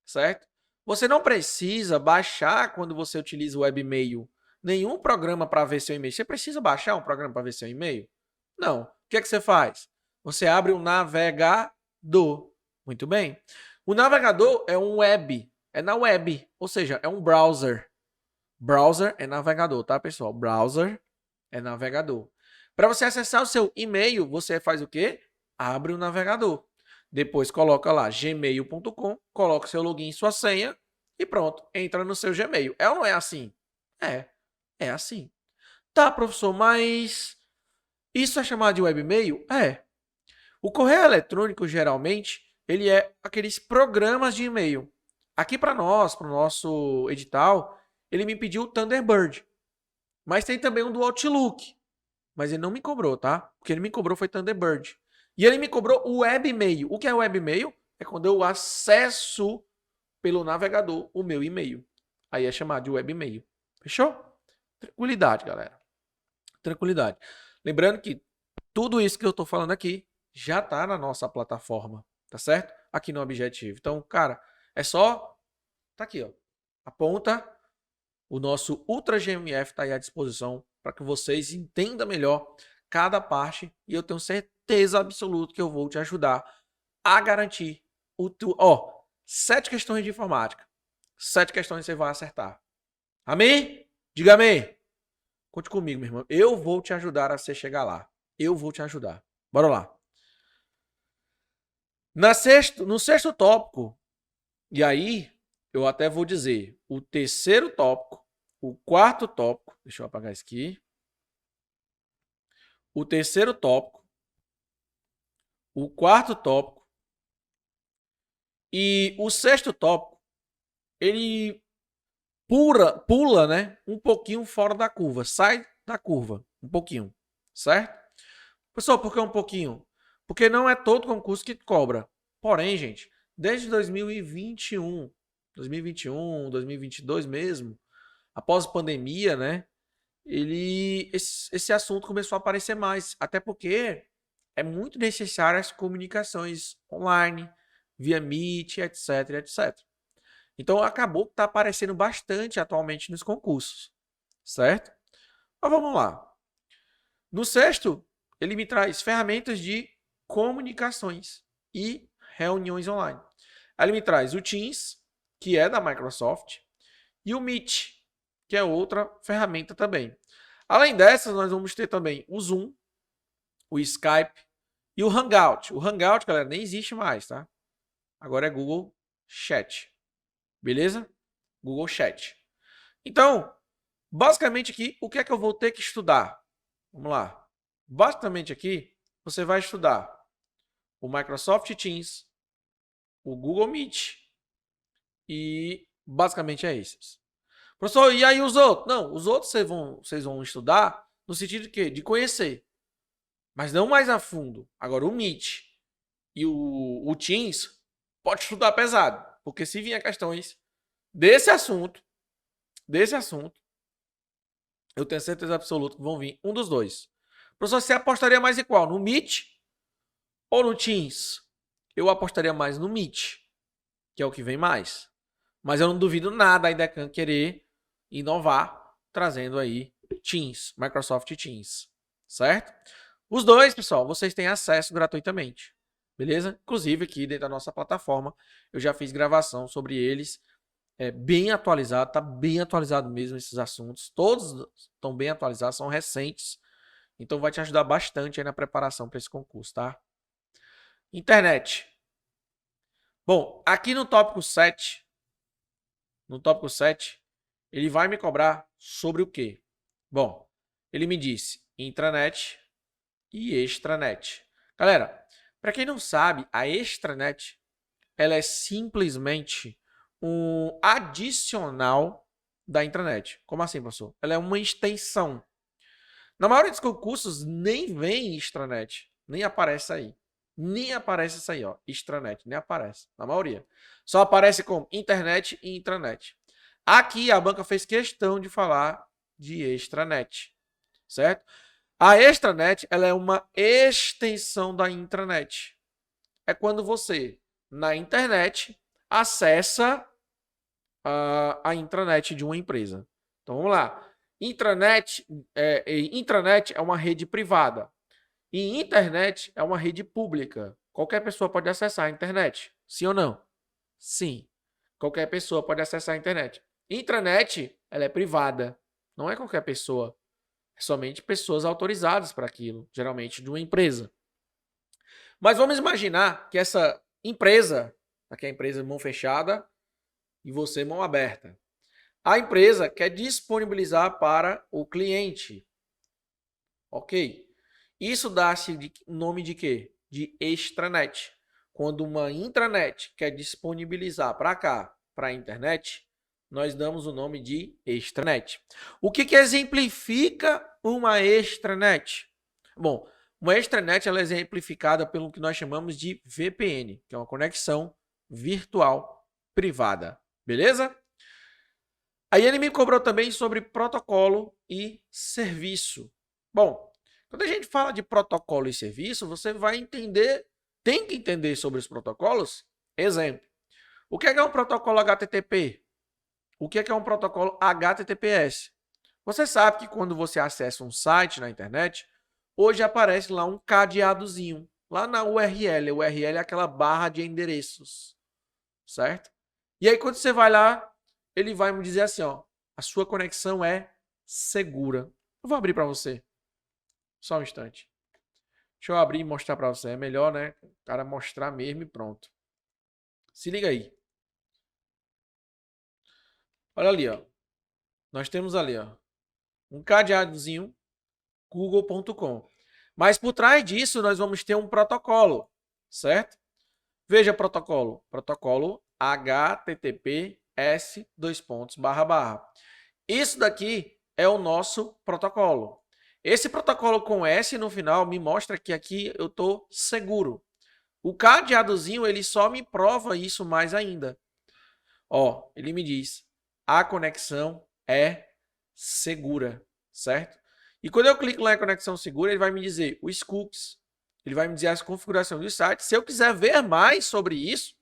certo? Você não precisa baixar, quando você utiliza o webmail, nenhum programa para ver seu e-mail. Você precisa baixar um programa para ver seu e-mail? Não. O que é que você faz? Você abre um navegador. Muito bem. O navegador é um web. É na web. Ou seja, é um browser. Browser é navegador, tá, pessoal? Browser é navegador. Para você acessar o seu e-mail, você faz o quê? Abre o navegador. Depois coloca lá gmail.com, coloca seu login e sua senha e pronto, entra no seu Gmail. É ou não é assim? É assim. Tá, professor, mas isso é chamado de webmail? É. O correio eletrônico, geralmente, ele é aqueles programas de e-mail. Aqui para nós, para o nosso edital, ele me pediu o Thunderbird. Mas tem também um do Outlook. Mas ele não me cobrou, tá? O que ele me cobrou foi Thunderbird. E ele me cobrou o webmail. O que é o webmail? É quando eu acesso pelo navegador o meu e-mail. Aí é chamado de webmail. Fechou? Tranquilidade, galera. Tranquilidade. Lembrando que tudo isso que eu estou falando aqui já está na nossa plataforma, tá certo? Aqui no Objetivo. Então, cara, é só... Tá aqui, ó. Aponta. O nosso Ultra GMF está aí à disposição para que vocês entendam melhor cada parte e eu tenho certeza absoluta que eu vou te ajudar a garantir o 7 questões de informática. 7 questões você vai acertar. Amém? Diga amém. Conte comigo, meu irmão. Eu vou te ajudar a você chegar lá. Eu vou te ajudar. Bora lá. No sexto tópico, e aí eu até vou dizer o terceiro tópico, o quarto tópico, deixa eu apagar isso aqui. O terceiro tópico, o quarto tópico e o sexto tópico, ele pula, né, um pouquinho fora da curva, sai da curva, um pouquinho, certo? Pessoal, por que um pouquinho? Porque não é todo concurso que cobra. Porém, gente, desde 2021, 2022 mesmo, após a pandemia, né, esse assunto começou a aparecer mais, até porque é muito necessário as comunicações online, via Meet, etc, etc. Então acabou que está aparecendo bastante atualmente nos concursos, certo? Mas vamos lá. No sexto, ele me traz ferramentas de comunicações e reuniões online. Aí ele me traz o Teams, que é da Microsoft, e o Meet, que é outra ferramenta também. Além dessas, nós vamos ter também o Zoom, o Skype e o Hangout. O Hangout, galera, nem existe mais, tá? Agora é Google Chat. Beleza? Google Chat. Então, basicamente aqui, o que é que eu vou ter que estudar? Vamos lá. Basicamente aqui, você vai estudar o Microsoft Teams, o Google Meet e basicamente é esses. Professor, e aí os outros? Não, os outros vocês vão estudar no sentido de quê? De conhecer, mas não mais a fundo. Agora, o Meet e o Teams pode estudar pesado, porque se vier questões desse assunto, eu tenho certeza absoluta que vão vir um dos dois. Professor, você apostaria mais em qual? No Meet ou no Teams? Eu apostaria mais no Meet, que é o que vem mais. Mas eu não duvido nada a IDECAN querer inovar, trazendo aí Teams, Microsoft Teams, certo? Os dois, pessoal, vocês têm acesso gratuitamente, beleza? Inclusive aqui dentro da nossa plataforma, eu já fiz gravação sobre eles, bem atualizado, tá bem atualizado mesmo esses assuntos, todos estão bem atualizados, são recentes, então vai te ajudar bastante aí na preparação para esse concurso, tá? Internet. Bom, aqui no tópico 7, ele vai me cobrar sobre o quê? Bom, ele me disse intranet e extranet. Galera, para quem não sabe, a extranet ela é simplesmente um adicional da intranet. Como assim, professor? Ela é uma extensão. Na maioria dos concursos nem vem extranet, nem aparece aí. Nem aparece isso aí, ó, extranet, nem aparece, na maioria. Só aparece como internet e intranet. Aqui a banca fez questão de falar de extranet, certo? A extranet, ela é uma extensão da intranet. É quando você, na internet, acessa a intranet de uma empresa. Então vamos lá. Intranet é uma rede privada. E internet é uma rede pública. Qualquer pessoa pode acessar a internet. Sim ou não? Sim. Qualquer pessoa pode acessar a internet. Intranet, ela é privada. Não é qualquer pessoa. É somente pessoas autorizadas para aquilo. Geralmente de uma empresa. Mas vamos imaginar que essa empresa, aqui é a empresa mão fechada e você mão aberta. A empresa quer disponibilizar para o cliente. Ok. Isso dá-se nome de quê? De extranet. Quando uma intranet quer disponibilizar para cá, para a internet, nós damos o nome de extranet. O que exemplifica uma extranet? Bom, uma extranet ela é exemplificada pelo que nós chamamos de VPN, que é uma conexão virtual privada. Beleza? Aí ele me cobrou também sobre protocolo e serviço. Bom, quando a gente fala de protocolo e serviço, você vai entender, tem que entender sobre os protocolos. Exemplo, o que é um protocolo HTTP? O que é um protocolo HTTPS? Você sabe que quando você acessa um site na internet, hoje aparece lá um cadeadozinho, lá na URL. A URL é aquela barra de endereços, certo? E aí quando você vai lá, ele vai me dizer assim, ó, a sua conexão é segura. Eu vou abrir para você. Só um instante. Deixa eu abrir e mostrar para você. É melhor, né? O cara mostrar mesmo e pronto. Se liga aí. Olha ali, ó. Nós temos ali, ó, um cadeadozinho google.com. Mas por trás disso nós vamos ter um protocolo, certo? Veja protocolo. Protocolo HTTPS : Isso daqui é o nosso protocolo. Esse protocolo com S no final me mostra que aqui eu estou seguro. O cadeadozinho ele só me prova isso mais ainda. Ó, ele me diz, a conexão é segura, certo? E quando eu clico lá em conexão segura, ele vai me dizer os cookies, ele vai me dizer as configurações do site. Se eu quiser ver mais sobre isso,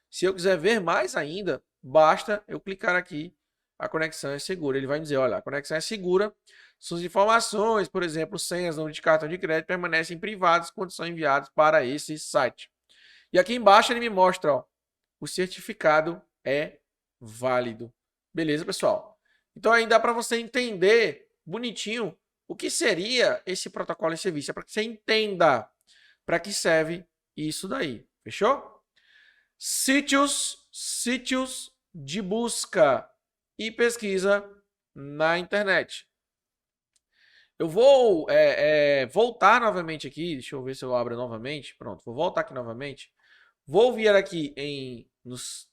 se eu quiser ver mais ainda, basta eu clicar aqui, a conexão é segura. Ele vai me dizer, olha, a conexão é segura, suas informações, por exemplo, senhas, número de cartão de crédito, permanecem privadas quando são enviados para esse site. E aqui embaixo ele me mostra, ó, o certificado é válido. Beleza, pessoal? Então aí dá para você entender bonitinho o que seria esse protocolo de serviço. É para que você entenda para que serve isso daí. Fechou? Sítios de busca e pesquisa na internet. Eu vou voltar novamente aqui. Deixa eu ver se eu abro novamente. Pronto, vou voltar aqui novamente. Vou vir aqui nos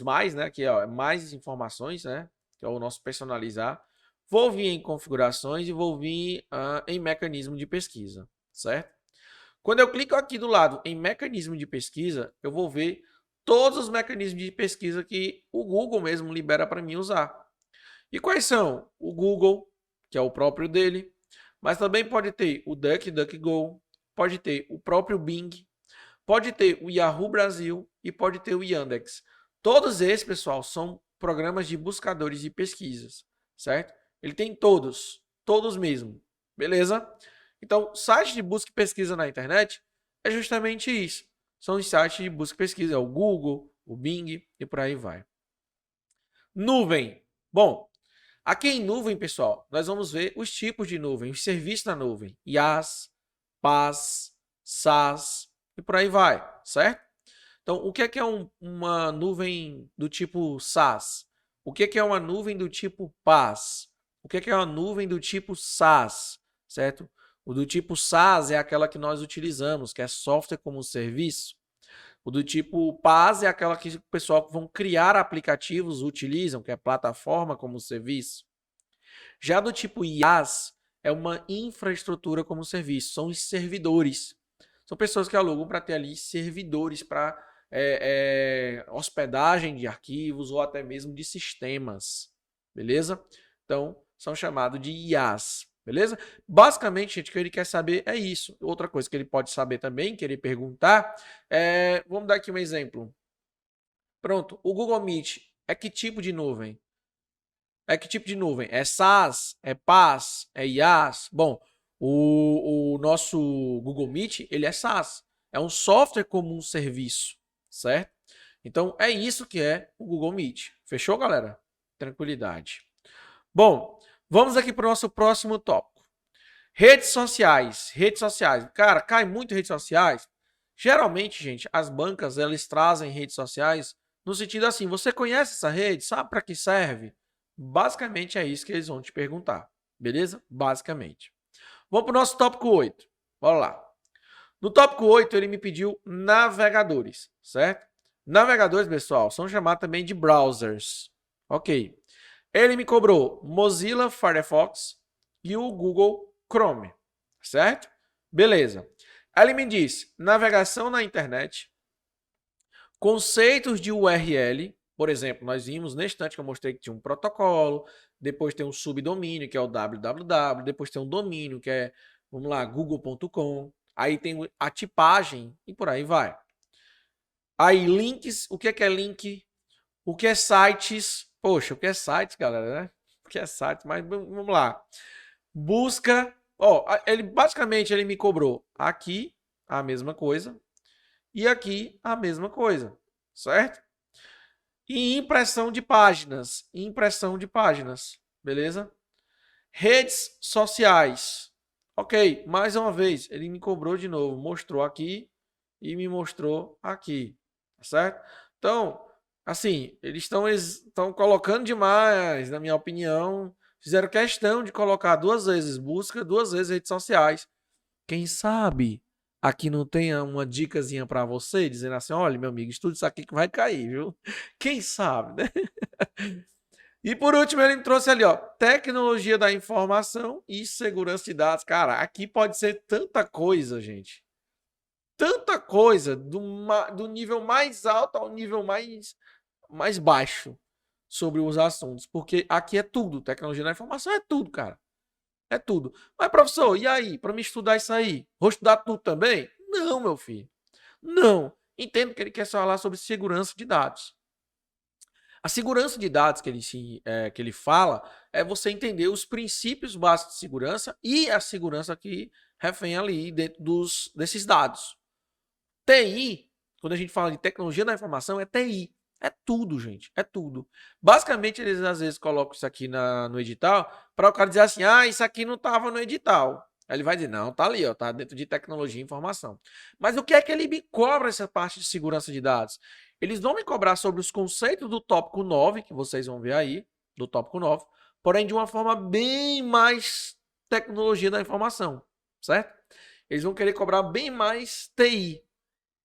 mais, né? Que é mais informações, né? Que é o nosso personalizar. Vou vir em configurações e vou vir em mecanismo de pesquisa, certo? Quando eu clico aqui do lado em mecanismo de pesquisa, eu vou ver todos os mecanismos de pesquisa que o Google mesmo libera para mim usar. E quais são? O Google, que é o próprio dele, mas também pode ter o DuckDuckGo, pode ter o próprio Bing, pode ter o Yahoo Brasil e pode ter o Yandex. Todos esses, pessoal, são programas de buscadores de pesquisas, certo? Ele tem todos mesmo, beleza? Então, site de busca e pesquisa na internet é justamente isso. São os sites de busca e pesquisa, é o Google, o Bing e por aí vai. Nuvem. Bom, aqui em nuvem, pessoal, nós vamos ver os tipos de nuvem, os serviços na nuvem. IaaS, PaaS, SaaS e por aí vai, certo? Então, o que é uma nuvem do tipo SaaS? O que é uma nuvem do tipo PaaS? O que é uma nuvem do tipo SaaS, certo? O do tipo SaaS é aquela que nós utilizamos, que é software como serviço. O do tipo PaaS é aquela que o pessoal que vão criar aplicativos utilizam, que é plataforma como serviço. Já do tipo IaaS é uma infraestrutura como serviço, são os servidores. São pessoas que alugam para ter ali servidores para hospedagem de arquivos ou até mesmo de sistemas, beleza? Então, são chamados de IaaS, beleza? Basicamente, gente, o que ele quer saber é isso. Outra coisa que ele pode saber também, querer perguntar, vamos dar aqui um exemplo. Pronto, o Google Meet é que tipo de nuvem? É que tipo de nuvem? É SaaS? É PaaS? É IaaS? Bom, o nosso Google Meet, ele é SaaS. É um software como um serviço, certo? Então, é isso que é o Google Meet. Fechou, galera? Tranquilidade. Bom, vamos aqui para o nosso próximo tópico. Redes sociais. Redes sociais. Cara, cai muito redes sociais. Geralmente, gente, as bancas, elas trazem redes sociais no sentido assim, você conhece essa rede? Sabe para que serve? Basicamente é isso que eles vão te perguntar. Beleza? Basicamente. Vamos para o nosso tópico 8. Bora lá. No tópico 8, ele me pediu navegadores, certo? Navegadores, pessoal, são chamados também de browsers. Ok. Ele me cobrou Mozilla Firefox e o Google Chrome, certo? Beleza. Aí ele me diz navegação na internet, conceitos de URL. Por exemplo, nós vimos neste instante que eu mostrei que tinha um protocolo, depois tem um subdomínio, que é o www, depois tem um domínio, que é, vamos lá, google.com. Aí tem a tipagem e por aí vai. Aí links, o que é link? O que é sites? Poxa, o que é sites, galera, né? O que é sites? Mas vamos lá. Busca, ó, basicamente ele me cobrou aqui a mesma coisa e aqui a mesma coisa, certo? E impressão de páginas, beleza? Redes sociais. Ok, mais uma vez, ele me cobrou de novo, mostrou aqui e me mostrou aqui, tá certo? Então, assim, eles estão colocando demais, na minha opinião, fizeram questão de colocar 2 vezes busca, 2 vezes redes sociais. Quem sabe aqui não tenha uma dicasinha para você, dizendo assim, olha, meu amigo, estuda isso aqui que vai cair, viu? Quem sabe, né? E por último, ele trouxe ali, ó, tecnologia da informação e segurança de dados. Cara, aqui pode ser tanta coisa, gente. Tanta coisa, do nível mais alto ao nível mais baixo sobre os assuntos. Porque aqui é tudo. Tecnologia da informação é tudo, cara. É tudo. Mas, professor, e aí? Para me estudar isso aí? Vou estudar tudo também? Não, meu filho. Não. Entendo que ele quer falar sobre segurança de dados. A segurança de dados que ele fala é você entender os princípios básicos de segurança e a segurança que refém ali dentro desses dados. TI, quando a gente fala de tecnologia da informação, é TI. É tudo, gente. É tudo. Basicamente, eles às vezes colocam isso aqui no edital para o cara dizer assim, isso aqui não estava no edital. Aí ele vai dizer, não, tá ali, ó, tá dentro de tecnologia e informação. Mas o que é que ele me cobra essa parte de segurança de dados? Eles vão me cobrar sobre os conceitos do tópico 9, que vocês vão ver aí, do tópico 9, porém de uma forma bem mais tecnologia da informação, certo? Eles vão querer cobrar bem mais TI.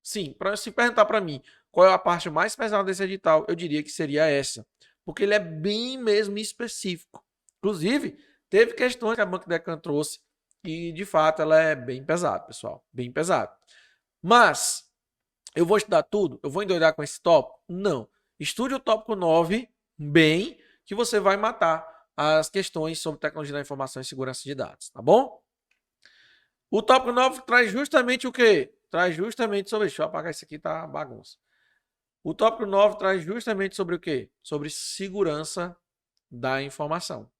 Sim, para se perguntar para mim qual é a parte mais pesada desse edital, eu diria que seria essa, porque ele é bem mesmo específico. Inclusive, teve questões que a Banco Decan trouxe e, de fato, ela é bem pesada, pessoal, bem pesada. Mas, eu vou estudar tudo? Eu vou endoidar com esse tópico? Não. Estude o tópico 9 bem, que você vai matar as questões sobre tecnologia da informação e segurança de dados, tá bom? O tópico 9 traz justamente o quê? Traz justamente sobre... Deixa eu apagar isso aqui, tá bagunça. O tópico 9 traz justamente sobre o quê? Sobre segurança da informação.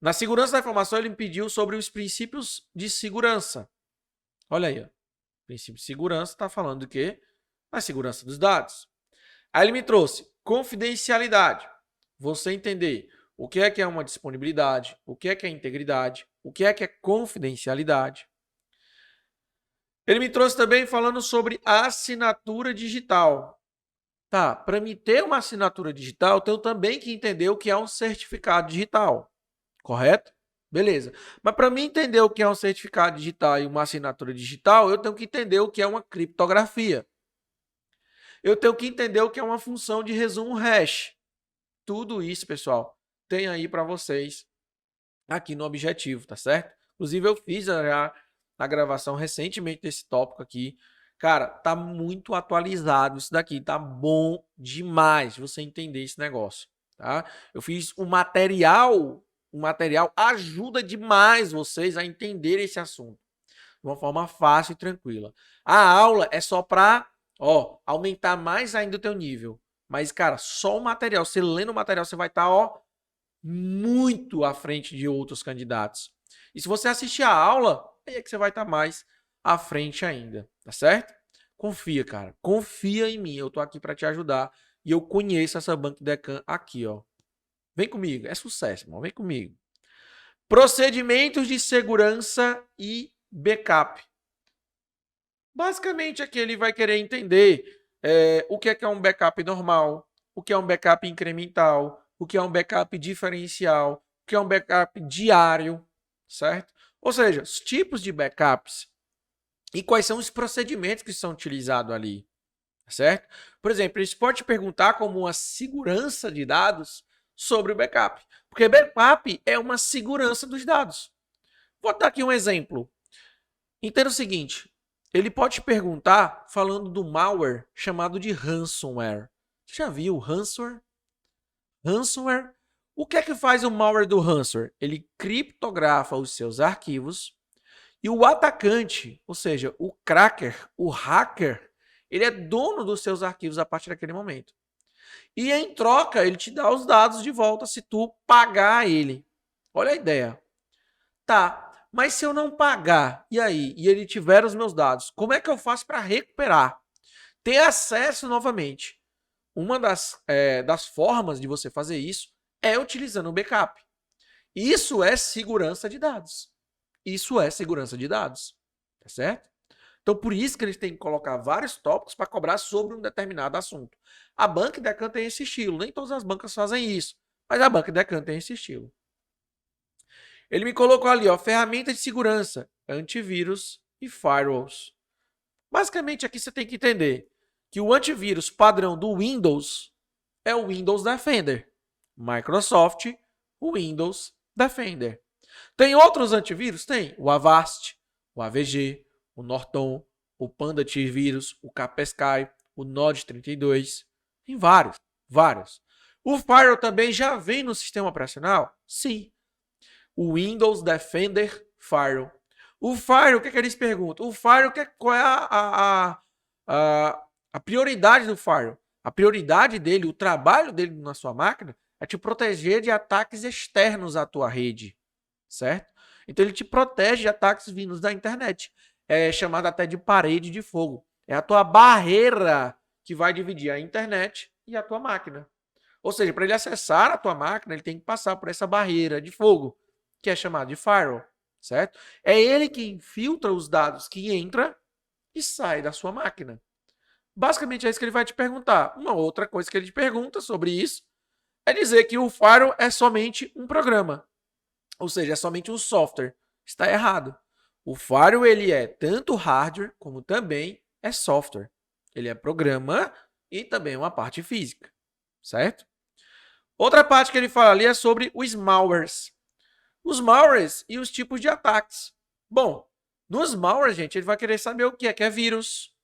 Na segurança da informação, ele me pediu sobre os princípios de segurança. Olha aí, ó. Princípio de segurança está falando do quê? A segurança dos dados. Aí ele me trouxe confidencialidade. Você entender o que é uma disponibilidade, o que é integridade, o que é confidencialidade. Ele me trouxe também falando sobre a assinatura digital. Tá, para me ter uma assinatura digital, eu tenho também que entender o que é um certificado digital. Correto? Beleza. Mas para mim entender o que é um certificado digital e uma assinatura digital, eu tenho que entender o que é uma criptografia. Eu tenho que entender o que é uma função de resumo hash. Tudo isso, pessoal, tem aí para vocês aqui no objetivo, tá certo? Inclusive, eu fiz já a gravação recentemente desse tópico aqui. Cara, tá muito atualizado isso daqui, tá bom demais você entender esse negócio, tá? Eu fiz o material ajuda demais vocês a entender esse assunto de uma forma fácil e tranquila. A aula é só para, aumentar mais ainda o teu nível. Mas, cara, só o material, você lendo o material, você vai estar, muito à frente de outros candidatos. E se você assistir a aula, aí é que você vai estar mais à frente ainda, tá certo? Confia, cara. Confia em mim. Eu tô aqui para te ajudar e eu conheço essa Banco Decan aqui, ó. Vem comigo. É sucesso, irmão. Vem comigo. Procedimentos de segurança e backup. Basicamente, aqui ele vai querer entender o que é um backup normal, o que é um backup incremental, o que é um backup diferencial, o que é um backup diário, certo? Ou seja, os tipos de backups e quais são os procedimentos que são utilizados ali, certo? Por exemplo, eles podem te perguntar como uma segurança de dados sobre o backup, porque backup é uma segurança dos dados. Vou dar aqui um exemplo. Entenda o seguinte, ele pode te perguntar falando do malware chamado de ransomware. Você já viu ransomware? Ransomware. O que é que faz o malware do ransomware? Ele criptografa os seus arquivos e o atacante, ou seja, o cracker, o hacker, ele é dono dos seus arquivos a partir daquele momento. E em troca, ele te dá os dados de volta se tu pagar ele. Olha a ideia. Tá, mas se eu não pagar, e aí? E ele tiver os meus dados, como é que eu faço para recuperar? Ter acesso novamente. Uma das formas de você fazer isso é utilizando o backup. Isso é segurança de dados. Isso é segurança de dados. Tá certo? Então, por isso que eles têm que colocar vários tópicos para cobrar sobre um determinado assunto. A Banco Deccan tem esse estilo. Nem todas as bancas fazem isso. Mas a Banco Deccan tem esse estilo. Ele me colocou ali, ó, ferramenta de segurança, antivírus e firewalls. Basicamente, aqui você tem que entender que o antivírus padrão do Windows é o Windows Defender. Microsoft, o Windows Defender. Tem outros antivírus? Tem. O Avast, o AVG, o Norton, o Panda Antivírus, o Kaspersky, o Node 32. Tem vários, vários. O Firewall também já vem no sistema operacional? Sim. O Windows Defender Firewall. O Firewall, o que eles perguntam? O Firewall, qual é a prioridade do Firewall? A prioridade dele, o trabalho dele na sua máquina é te proteger de ataques externos à tua rede, certo? Então ele te protege de ataques vindos da internet. É chamado até de parede de fogo. É a tua barreira que vai dividir a internet e a tua máquina. Ou seja, para ele acessar a tua máquina, ele tem que passar por essa barreira de fogo, que é chamado de firewall, certo? É ele que infiltra os dados que entra e sai da sua máquina. Basicamente é isso que ele vai te perguntar. Uma outra coisa que ele te pergunta sobre isso é dizer que o firewall é somente um programa. Ou seja, é somente um software. Está errado. O firewall ele é tanto hardware como também é software. Ele é programa e também uma parte física, certo? Outra parte que ele fala ali é sobre os malwares. Os malwares e os tipos de ataques. Bom, nos malwares, gente, ele vai querer saber o que é vírus,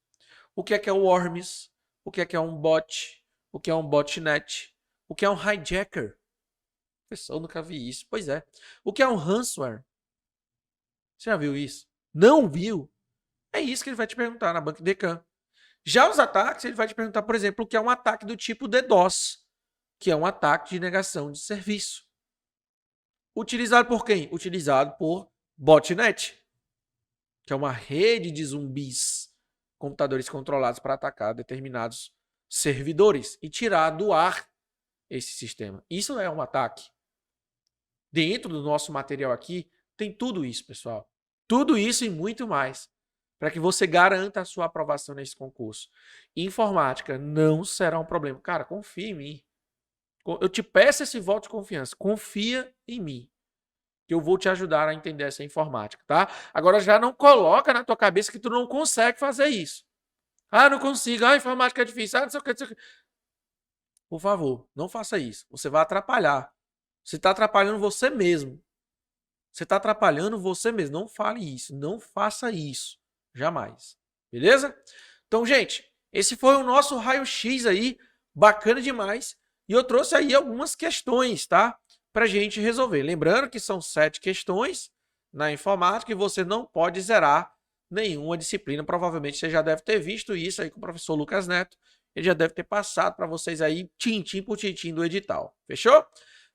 o que é worms, o que é um bot, o que é um botnet, o que é um hijacker. Pessoal, nunca vi isso. Pois é. O que é um ransomware? Você já viu isso? Não viu? É isso que ele vai te perguntar na Banco Deccan. Já os ataques, ele vai te perguntar, por exemplo, o que é um ataque do tipo DDoS, que é um ataque de negação de serviço. Utilizado por quem? Utilizado por botnet, que é uma rede de zumbis, computadores controlados para atacar determinados servidores e tirar do ar esse sistema. Isso é um ataque. Dentro do nosso material aqui, tem tudo isso, pessoal. Tudo isso e muito mais, para que você garanta a sua aprovação nesse concurso. Informática não será um problema. Cara, confia em mim. Eu te peço esse voto de confiança. Confia em mim, que eu vou te ajudar a entender essa informática, tá? Agora já não coloca na tua cabeça que tu não consegue fazer isso. Ah, não consigo. Ah, informática é difícil. Ah, não sei o que, não sei o que. Por favor, não faça isso. Você vai atrapalhar. Você está atrapalhando você mesmo. Você está atrapalhando você mesmo. Não fale isso. Não faça isso. Jamais. Beleza? Então, gente, esse foi o nosso raio-x aí. Bacana demais. E eu trouxe aí algumas questões, tá? Pra gente resolver. Lembrando que são 7 questões na informática e você não pode zerar nenhuma disciplina. Provavelmente você já deve ter visto isso aí com o professor Lucas Neto. Ele já deve ter passado para vocês aí, tintim por tintim do edital. Fechou?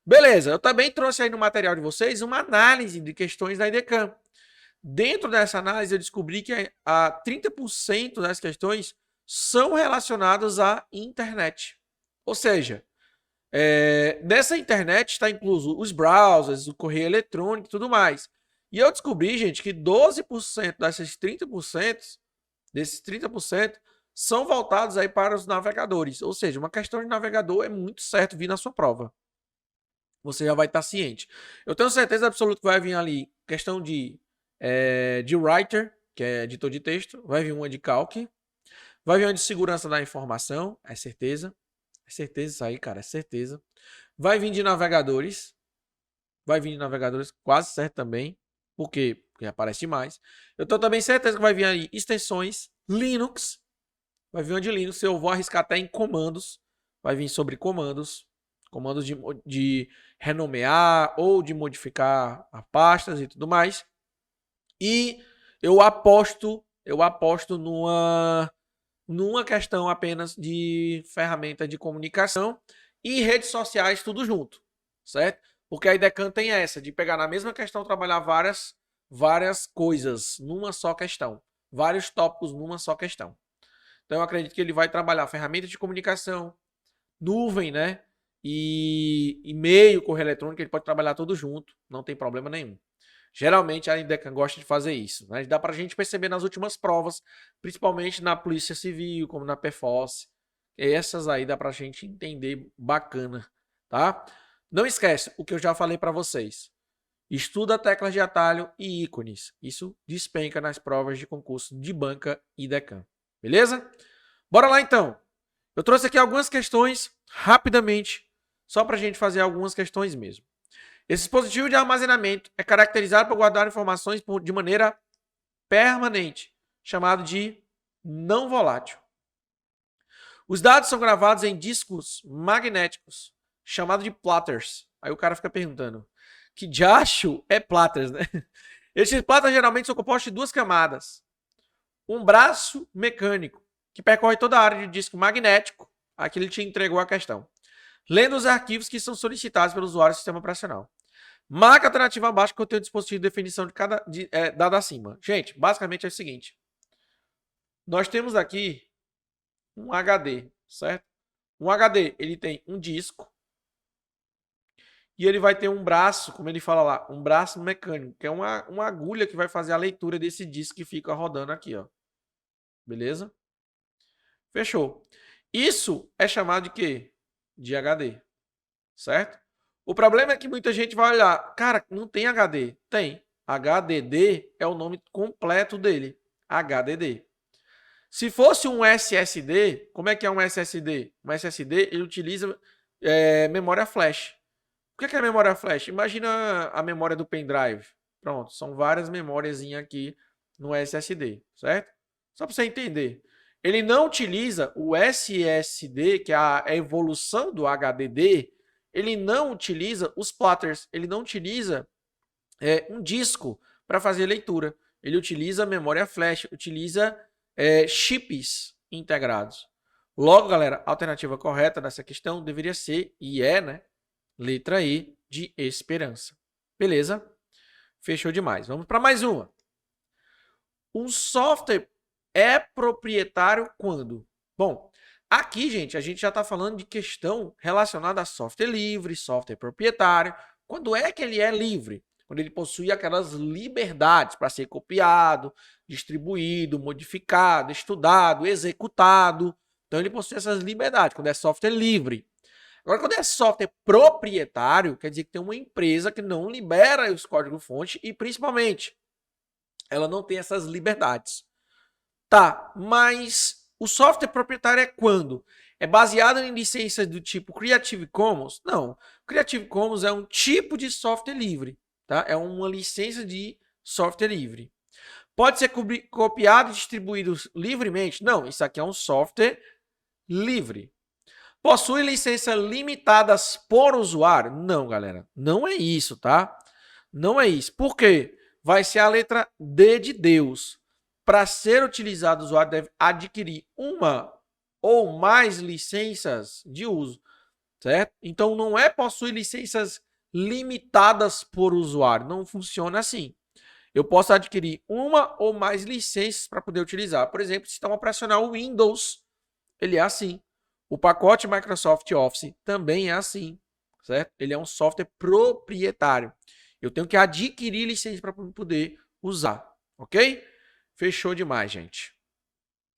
Beleza, eu também trouxe aí no material de vocês uma análise de questões da EDECAM. Dentro dessa análise eu descobri que a 30% das questões são relacionadas à internet. Ou seja, nessa internet está incluso os browsers, o correio eletrônico e tudo mais. E eu descobri, gente, que 12% desses 30%, são voltados aí para os navegadores. Ou seja, uma questão de navegador é muito certo vir na sua prova. Você já vai estar ciente. Eu tenho certeza absoluta que vai vir ali questão de writer, que é editor de texto. Vai vir uma de calc. Vai vir uma de segurança da informação. É certeza. É certeza isso aí, cara. É certeza. Vai vir de navegadores. Vai vir de navegadores, quase certo também. Por quê? Porque aparece demais. Eu tenho também certeza que vai vir aí extensões, Linux. Vai vir uma de Linux. Eu vou arriscar até em comandos. Vai vir sobre comandos. Comandos de renomear ou de modificar a pastas e tudo mais. E eu aposto numa questão apenas de ferramenta de comunicação e redes sociais tudo junto, certo? Porque a IDECAM tem essa de pegar na mesma questão, trabalhar várias coisas numa só questão, vários tópicos numa só questão. Então eu acredito que ele vai trabalhar ferramenta de comunicação, nuvem, né? e e-mail, correio eletrônico, ele pode trabalhar tudo junto, não tem problema nenhum. Geralmente a INDECAN gosta de fazer isso, né? Dá pra gente perceber nas últimas provas, principalmente na Polícia Civil, como na PFOS. Essas aí dá pra gente entender bacana, tá? Não esquece o que eu já falei pra vocês. Estuda teclas de atalho e ícones. Isso despenca nas provas de concurso de banca e INDECAN. Beleza? Bora lá então. Eu trouxe aqui algumas questões rapidamente, só pra gente fazer algumas questões mesmo. Esse dispositivo de armazenamento é caracterizado por guardar informações de maneira permanente, chamado de não volátil. Os dados são gravados em discos magnéticos, chamado de plotters. Aí o cara fica perguntando, que diacho é plotters, né? Esses plotters geralmente são compostos de duas camadas. Um braço mecânico, que percorre toda a área de disco magnético. Aqui ele te entregou a questão. Lendo os arquivos que são solicitados pelo usuário do sistema operacional. Marca a alternativa abaixo que eu tenho o dispositivo de definição de cada dado acima. Gente, basicamente é o seguinte. Nós temos aqui um HD, certo? Um HD, ele tem um disco e ele vai ter um braço, como ele fala lá, um braço mecânico, que é uma agulha que vai fazer a leitura desse disco que fica rodando aqui, ó. Beleza? Fechou. Isso é chamado de quê? De HD, certo? O problema é que muita gente vai olhar, cara, não tem HD. Tem. HDD é o nome completo dele. HDD. Se fosse um SSD, como é que é um SSD? Um SSD, ele utiliza memória flash. O que é memória flash? Imagina a memória do pendrive. Pronto, são várias memórias aqui no SSD, certo? Só para você entender. Ele não utiliza o SSD, que é a evolução do HDD, ele não utiliza os plotters, ele não utiliza um disco para fazer leitura. Ele utiliza memória flash, utiliza chips integrados. Logo, galera, a alternativa correta dessa questão deveria ser, e é, né? Letra E de esperança. Beleza? Fechou demais. Vamos para mais uma. Um software é proprietário quando? Bom, aqui, gente, a gente já está falando de questão relacionada a software livre, software proprietário. Quando é que ele é livre? Quando ele possui aquelas liberdades para ser copiado, distribuído, modificado, estudado, executado. Então, ele possui essas liberdades, quando é software livre. Agora, quando é software proprietário, quer dizer que tem uma empresa que não libera os códigos-fonte e, principalmente, ela não tem essas liberdades. Tá, mas o software proprietário é quando? É baseado em licenças do tipo Creative Commons? Não. Creative Commons é um tipo de software livre, tá? É uma licença de software livre. Pode ser copiado e distribuído livremente? Não, isso aqui é um software livre. Possui licenças limitadas por usuário? Não, galera. Não é isso, tá? Não é isso. Por quê? Vai ser a letra D de Deus. Para ser utilizado, o usuário deve adquirir uma ou mais licenças de uso, certo? Então, não é possuir licenças limitadas por usuário. Não funciona assim. Eu posso adquirir uma ou mais licenças para poder utilizar. Por exemplo, sistema operacional Windows, ele é assim. O pacote Microsoft Office também é assim, certo? Ele é um software proprietário. Eu tenho que adquirir licença para poder usar, ok? Fechou demais, gente.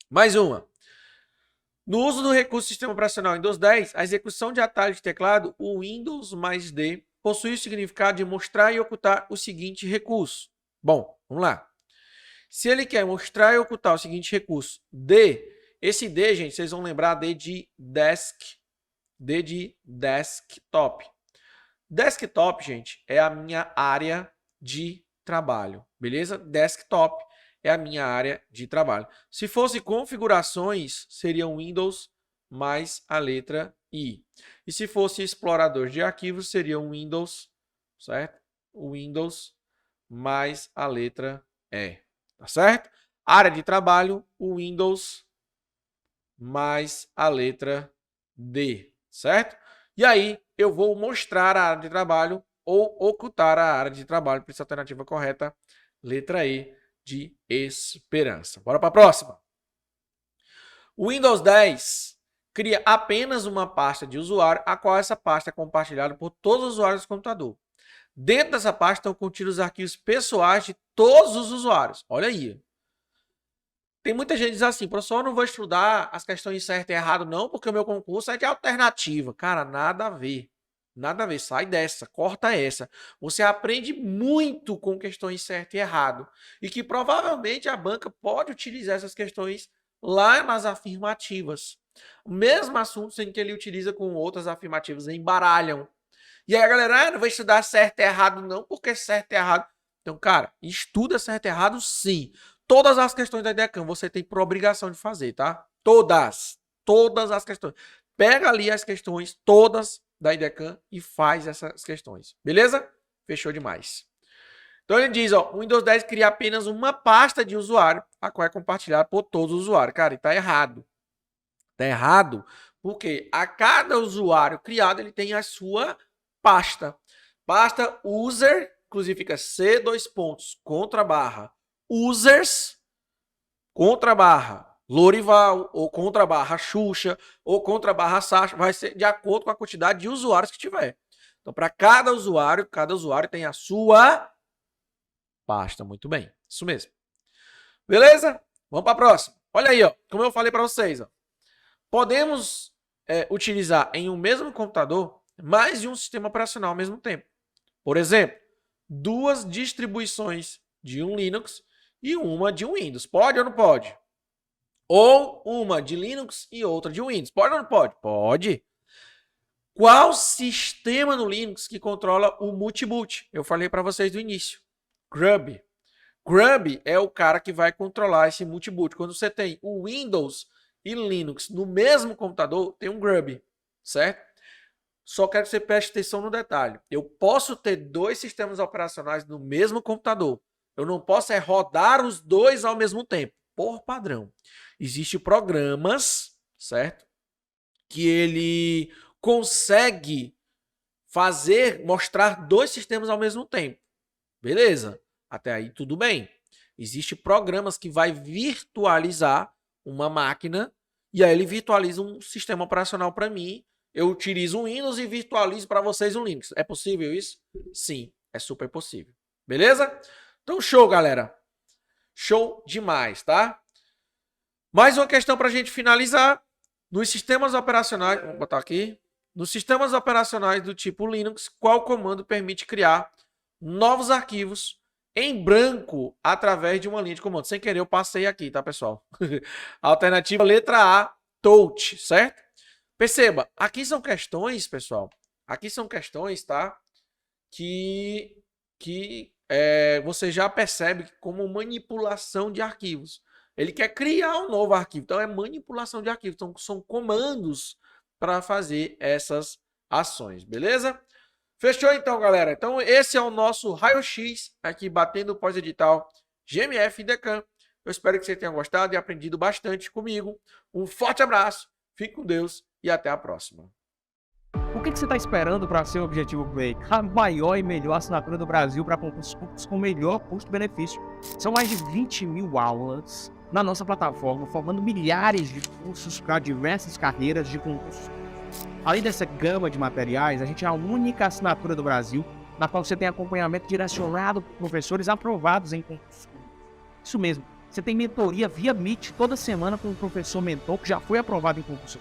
Mais uma. No uso do recurso Sistema Operacional Windows 10, a execução de atalho de teclado, o Windows mais D, possui o significado de mostrar e ocultar o seguinte recurso. Bom, vamos lá. Se ele quer mostrar e ocultar o seguinte recurso, D, esse D, gente, vocês vão lembrar D de desktop. Desktop, gente, é a minha área de trabalho, beleza? Desktop é a minha área de trabalho. Se fosse configurações, seria Windows mais a letra I. E se fosse explorador de arquivos, seria Windows, certo? Windows mais a letra E, tá certo? Área de trabalho, o Windows mais a letra D, certo? E aí eu vou mostrar a área de trabalho ou ocultar a área de trabalho. Por isso a alternativa correta, letra E de esperança. Bora para a próxima. O Windows 10 cria apenas uma pasta de usuário, a qual essa pasta é compartilhada por todos os usuários do computador. Dentro dessa pasta estão contidos os arquivos pessoais de todos os usuários. Olha aí. Tem muita gente que diz assim, professor, eu não vou estudar as questões certo e errado não, porque o meu concurso é de alternativa. Cara, nada a ver. Nada a ver, sai dessa, corta essa. Você aprende muito com questões certo e errado. E que provavelmente a banca pode utilizar essas questões lá nas afirmativas. O mesmo assunto em que ele utiliza com outras afirmativas, embaralham. E aí a galera, não vou estudar certo e errado não, porque certo e errado. Então, cara, estuda certo e errado sim. Todas as questões da IDECAM você tem por obrigação de fazer, tá? Todas. Todas as questões. Pega ali as questões todas da IDECAM e faz essas questões. Beleza? Fechou demais. Então ele diz, ó, o Windows 10 cria apenas uma pasta de usuário, a qual é compartilhada por todos os usuários. Cara, tá errado. Tá errado porque a cada usuário criado, ele tem a sua pasta. Pasta user, inclusive fica C, users, Lorival, ou Xuxa, ou Sasha, vai ser de acordo com a quantidade de usuários que tiver. Então, para cada usuário tem a sua pasta. Muito bem, isso mesmo. Beleza? Vamos para a próxima. Olha aí, ó, como eu falei para vocês, ó, podemos utilizar em um mesmo computador mais de um sistema operacional ao mesmo tempo. Por exemplo, duas distribuições de um Linux e uma de um Windows. Pode ou não pode? Ou uma de Linux e outra de Windows. Pode ou não pode? Pode. Qual sistema no Linux que controla o multiboot? Eu falei para vocês do início. Grub. Grub é o cara que vai controlar esse multiboot. Quando você tem o Windows e Linux no mesmo computador, tem um Grub, certo? Só quero que você preste atenção no detalhe. Eu posso ter dois sistemas operacionais no mesmo computador. Eu não posso rodar os dois ao mesmo tempo, por padrão. Existem programas, certo? Que ele consegue mostrar dois sistemas ao mesmo tempo. Beleza? Até aí tudo bem. Existem programas que vai virtualizar uma máquina e aí ele virtualiza um sistema operacional para mim. Eu utilizo o Windows e virtualizo para vocês o Linux. É possível isso? Sim, é super possível. Beleza? Então, show, galera. Show demais, tá? Mais uma questão para a gente finalizar. Nos sistemas operacionais, vou botar aqui. Nos sistemas operacionais do tipo Linux, qual comando permite criar novos arquivos em branco através de uma linha de comando? Sem querer, eu passei aqui, tá, pessoal? Alternativa letra A, touch, certo? Perceba, aqui são questões, pessoal. Aqui são questões, tá? Que você já percebe como manipulação de arquivos. Ele quer criar um novo arquivo. Então, é manipulação de arquivos. Então, são comandos para fazer essas ações. Beleza? Fechou, então, galera? Então, esse é o nosso raio-x aqui, batendo o pós-edital GMF IDECAM. Eu espero que você tenha gostado e aprendido bastante comigo. Um forte abraço. Fique com Deus e até a próxima. O que você está esperando para ser o Objetivo Play? A maior e melhor assinatura do Brasil para concursos públicos com melhor custo-benefício. São mais de 20 mil aulas na nossa plataforma, formando milhares de cursos para diversas carreiras de concursos. Além dessa gama de materiais, a gente é a única assinatura do Brasil na qual você tem acompanhamento direcionado por professores aprovados em concursos públicos. Isso mesmo, você tem mentoria via Meet toda semana com um professor mentor que já foi aprovado em concurso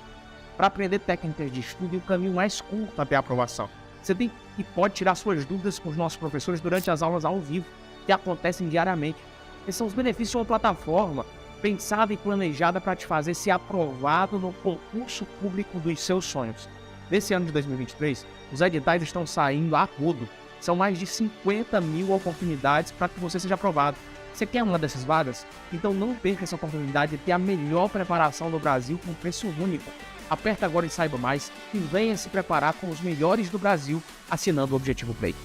para aprender técnicas de estudo e o caminho mais curto até a aprovação. Você tem e pode tirar suas dúvidas com os nossos professores durante as aulas ao vivo, que acontecem diariamente. Esses são os benefícios de uma plataforma pensada e planejada para te fazer ser aprovado no concurso público dos seus sonhos. Nesse ano de 2023, os editais estão saindo a rodo. São mais de 50 mil oportunidades para que você seja aprovado. Você quer uma dessas vagas? Então não perca essa oportunidade de ter a melhor preparação do Brasil com preço único. Aperta agora e saiba mais e venha se preparar com os melhores do Brasil assinando o Objetivo Play.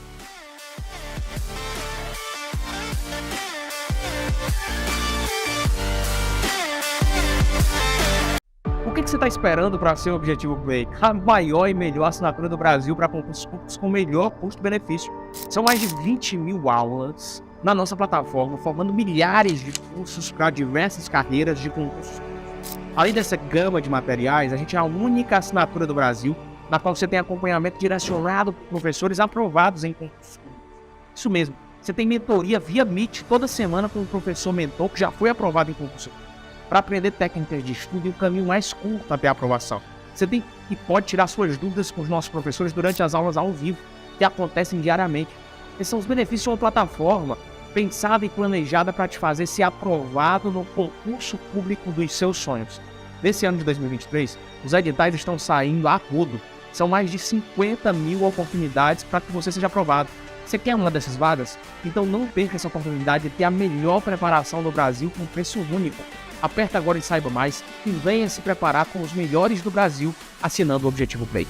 O que você está esperando para ser o Objetivo Play? A maior e melhor assinatura do Brasil para concursos públicos com melhor custo-benefício. São mais de 20 mil aulas na nossa plataforma, formando milhares de cursos para diversas carreiras de concursos. Além dessa gama de materiais, a gente é a única assinatura do Brasil na qual você tem acompanhamento direcionado por professores aprovados em concurso. Isso mesmo, você tem mentoria via Meet toda semana com um professor mentor que já foi aprovado em concurso, para aprender técnicas de estudo e o caminho mais curto até a aprovação. Você tem e pode tirar suas dúvidas com os nossos professores durante as aulas ao vivo, que acontecem diariamente. Esses são os benefícios de uma plataforma pensada e planejada para te fazer ser aprovado no concurso público dos seus sonhos. Nesse ano de 2023, os editais estão saindo a rodo. São mais de 50 mil oportunidades para que você seja aprovado. Você quer uma dessas vagas? Então não perca essa oportunidade de ter a melhor preparação do Brasil com preço único. Aperta agora e saiba mais e venha se preparar com os melhores do Brasil assinando o Objetivo Play.